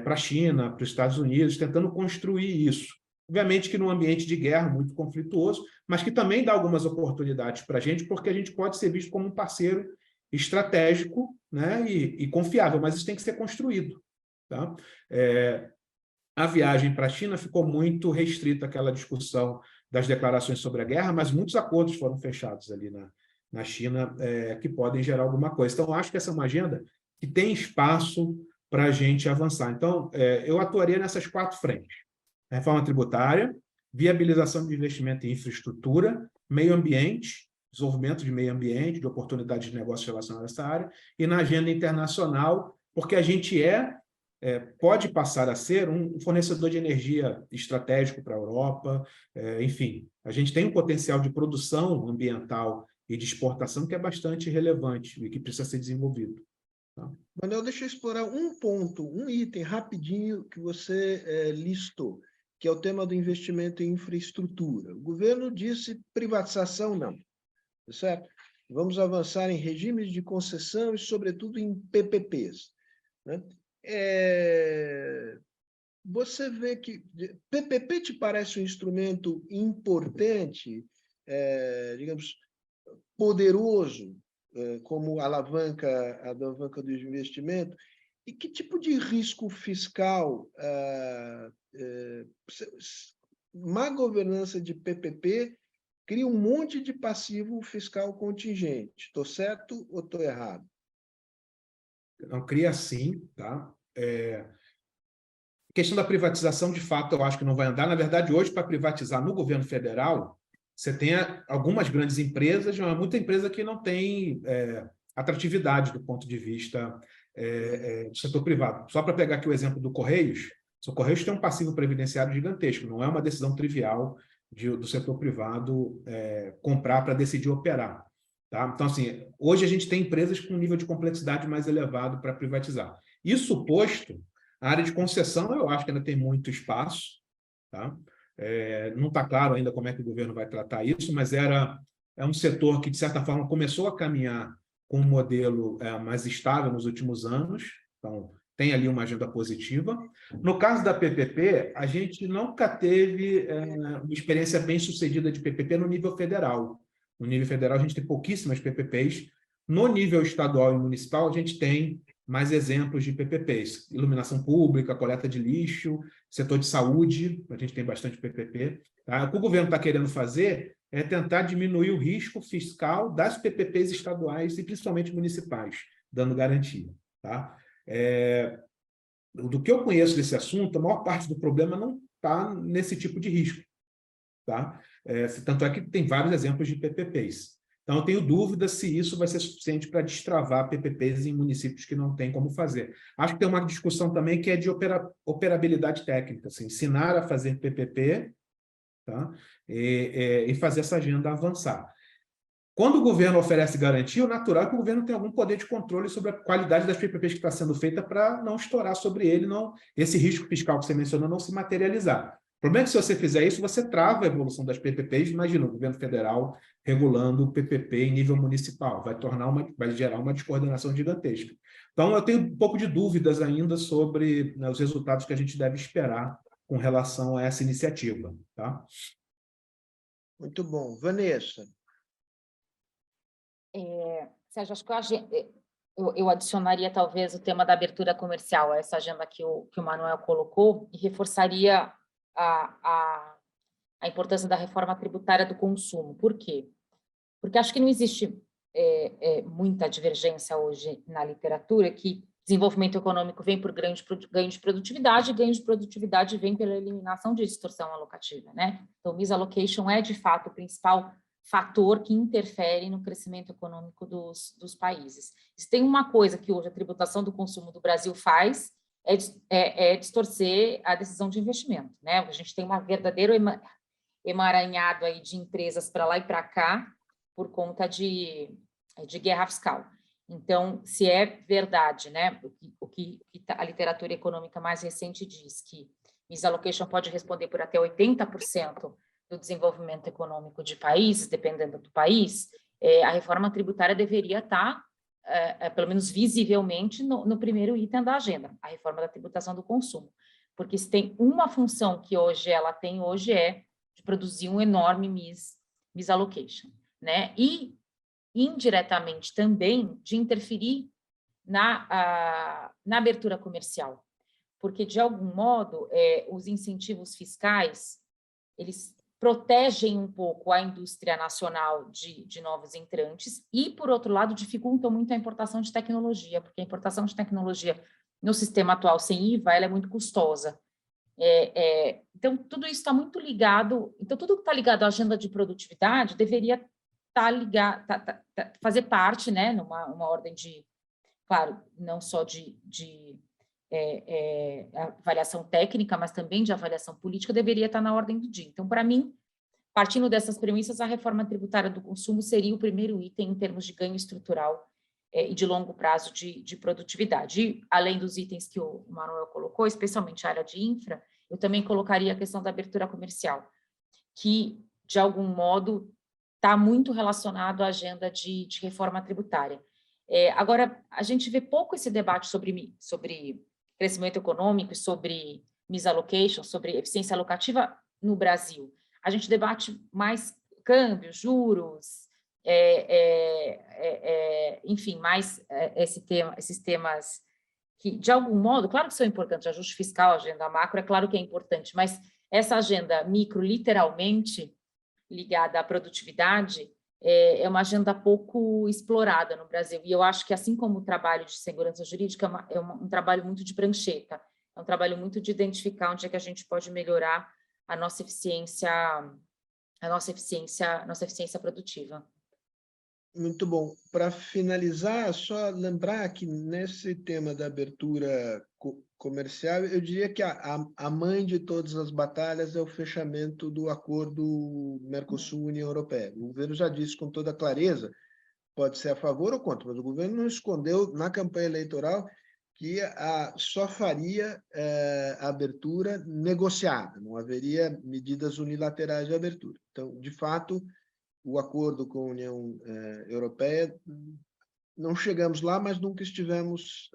para a China, para os Estados Unidos, tentando construir isso. Obviamente que num ambiente de guerra muito conflituoso, mas que também dá algumas oportunidades para a gente, porque a gente pode ser visto como um parceiro estratégico, né, e confiável, mas isso tem que ser construído. Tá? A viagem para a China ficou muito restrita àquela discussão das declarações sobre a guerra, mas muitos acordos foram fechados ali na China que podem gerar alguma coisa. Então, eu acho que essa é uma agenda que tem espaço para a gente avançar. Então, eu atuaria nessas 4 frentes: reforma tributária, viabilização de investimento em infraestrutura, meio ambiente, desenvolvimento de meio ambiente, de oportunidades de negócios relacionadas a essa área, e na agenda internacional, porque a gente pode passar a ser um fornecedor de energia estratégico para a Europa, enfim, a gente tem um potencial de produção ambiental e de exportação que é bastante relevante e que precisa ser desenvolvido. Tá? Manuel, deixa eu explorar um ponto, um item rapidinho que você listou, que é o tema do investimento em infraestrutura. O governo disse privatização não, certo? Vamos avançar em regimes de concessão e, sobretudo, em PPPs. né? Você vê que PPP te parece um instrumento importante, digamos, poderoso, como alavanca do investimento, e que tipo de risco fiscal má governança de PPP cria um monte de passivo fiscal contingente? Estou certo ou estou errado? Não, cria sim, tá? Questão da privatização, de fato, eu acho que não vai andar. Na verdade, hoje, para privatizar no governo federal, você tem algumas grandes empresas, mas muita empresa que não tem atratividade do ponto de vista do setor privado. Só para pegar aqui o exemplo do Correios, o Correios tem um passivo previdenciário gigantesco, não é uma decisão trivial do setor privado comprar para decidir operar. Tá? Então, assim, hoje a gente tem empresas com um nível de complexidade mais elevado para privatizar. Isso posto, a área de concessão, eu acho que ainda tem muito espaço, tá? Não está claro ainda como é que o governo vai tratar isso, mas é um setor que, de certa forma, começou a caminhar com um modelo mais estável nos últimos anos, então tem ali uma agenda positiva. No caso da PPP, a gente nunca teve uma experiência bem-sucedida de PPP no nível federal. No nível federal, a gente tem pouquíssimas PPPs. No nível estadual e municipal, a gente tem mais exemplos de PPPs. Iluminação pública, coleta de lixo, setor de saúde, a gente tem bastante PPP. Tá? O que o governo está querendo fazer é tentar diminuir o risco fiscal das PPPs estaduais e principalmente municipais, dando garantia. Tá? Do que eu conheço desse assunto, a maior parte do problema não está nesse tipo de risco. Tá? Tanto é que tem vários exemplos de PPPs. Então, eu tenho dúvida se isso vai ser suficiente para destravar PPPs em municípios que não têm como fazer. Acho que tem uma discussão também que é de operabilidade técnica, assim, ensinar a fazer PPP, tá? E fazer essa agenda avançar. Quando o governo oferece garantia, o natural é que o governo tenha algum poder de controle sobre a qualidade das PPPs que está sendo feita para não estourar sobre ele, esse risco fiscal que você mencionou não se materializar. O problema é que se você fizer isso, você trava a evolução das PPPs. Imagina o governo federal regulando o PPP em nível municipal. Vai gerar uma descoordenação gigantesca. Então, eu tenho um pouco de dúvidas ainda sobre, né, os resultados que a gente deve esperar com relação a essa iniciativa. Tá? Muito bom. Vanessa. Sérgio, acho que eu adicionaria talvez o tema da abertura comercial a essa agenda que o Manuel colocou e reforçaria a importância da reforma tributária do consumo. Por quê? Porque acho que não existe muita divergência hoje na literatura que desenvolvimento econômico vem por ganho de produtividade, e ganho de produtividade vem pela eliminação de distorção alocativa, né? Então, misallocation é, de fato, o principal fator que interfere no crescimento econômico dos países. Se tem uma coisa que hoje a tributação do consumo do Brasil faz, é distorcer a decisão de investimento, né? A gente tem um verdadeiro emaranhado aí de empresas para lá e para cá por conta de guerra fiscal. Então, se é verdade, né, o que a literatura econômica mais recente diz, que misallocation pode responder por até 80% do desenvolvimento econômico de países, dependendo do país, a reforma tributária deveria estar, pelo menos visivelmente, no primeiro item da agenda, a reforma da tributação do consumo. Porque se tem uma função que hoje ela tem, hoje é de produzir um enorme misallocation, né? E, indiretamente também, de interferir na abertura comercial. Porque, de algum modo, os incentivos fiscais, eles protegem um pouco a indústria nacional de novos entrantes e, por outro lado, dificultam muito a importação de tecnologia, porque a importação de tecnologia no sistema atual sem IVA ela é muito custosa. Então, tudo isso está muito ligado. Então, tudo que está ligado à agenda de produtividade deveria fazer parte, né, numa ordem de, claro, não só de avaliação técnica, mas também de avaliação política, deveria estar na ordem do dia. Então, para mim, partindo dessas premissas, a reforma tributária do consumo seria o primeiro item em termos de ganho estrutural e de longo prazo de produtividade. E, além dos itens que o Manuel colocou, especialmente a área de infra, eu também colocaria a questão da abertura comercial, que, de algum modo, está muito relacionado à agenda de reforma tributária. Agora, a gente vê pouco esse debate sobre crescimento econômico e sobre misallocation, sobre eficiência alocativa no Brasil. A gente debate mais câmbio, juros, enfim, mais esses temas que, de algum modo, claro que são importantes, ajuste fiscal, agenda macro, é claro que é importante, mas essa agenda micro, literalmente, ligada à produtividade, é uma agenda pouco explorada no Brasil. E eu acho que, assim como o trabalho de segurança jurídica, é um trabalho muito de prancheta, é um trabalho muito de identificar onde é que a gente pode melhorar a nossa eficiência produtiva. Muito bom. Para finalizar, só lembrar que nesse tema da abertura comercial, eu diria que a mãe de todas as batalhas é o fechamento do acordo Mercosul-União Europeia. O governo já disse com toda clareza, pode ser a favor ou contra, mas o governo não escondeu na campanha eleitoral que só faria a abertura negociada, não haveria medidas unilaterais de abertura. Então, de fato, o acordo com a União Europeia, não chegamos lá, mas nunca estivemos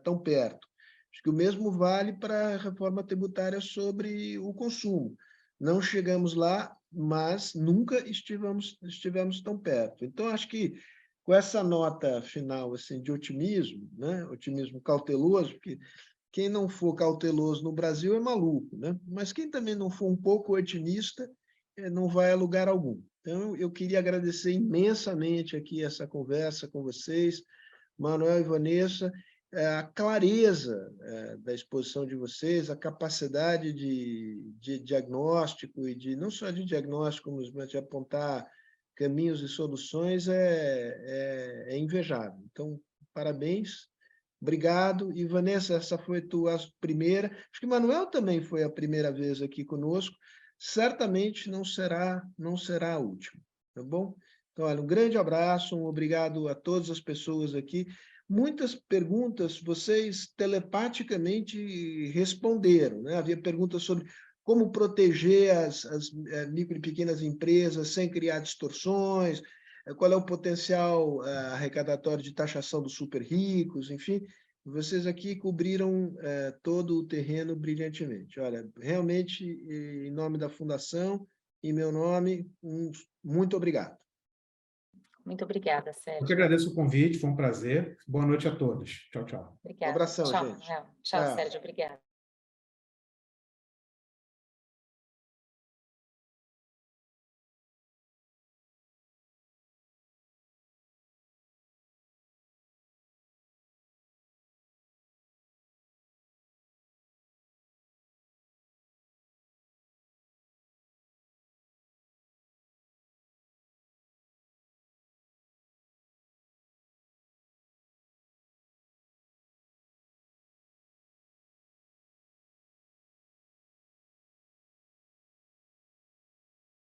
tão perto. Acho que o mesmo vale para a reforma tributária sobre o consumo. Não chegamos lá, mas nunca estivemos tão perto. Então, acho que com essa nota final assim, de otimismo, né? Otimismo cauteloso, porque quem não for cauteloso no Brasil é maluco, né? Mas quem também não for um pouco otimista não vai a lugar algum. Então, eu queria agradecer imensamente aqui essa conversa com vocês, Manuel e Vanessa, a clareza da exposição de vocês, a capacidade de diagnóstico e não só de diagnóstico, mas de apontar caminhos e soluções é invejável. Então, parabéns, obrigado. E, Vanessa, essa foi a tua primeira. Acho que o Manuel também foi a primeira vez aqui conosco. Certamente não será a última, tá bom? Então, olha, um grande abraço, um obrigado a todas as pessoas aqui. Muitas perguntas vocês telepaticamente responderam, né? Havia perguntas sobre como proteger as micro e pequenas empresas sem criar distorções, qual é o potencial arrecadatório de taxação dos super ricos, enfim. Vocês aqui cobriram todo o terreno brilhantemente. Olha, realmente, em nome da Fundação, em meu nome, muito obrigado. Muito obrigada, Sérgio. Eu que agradeço o convite, foi um prazer. Boa noite a todos. Tchau, tchau. Obrigada. Um abração, tchau, gente. Tchau, Sérgio. Obrigada.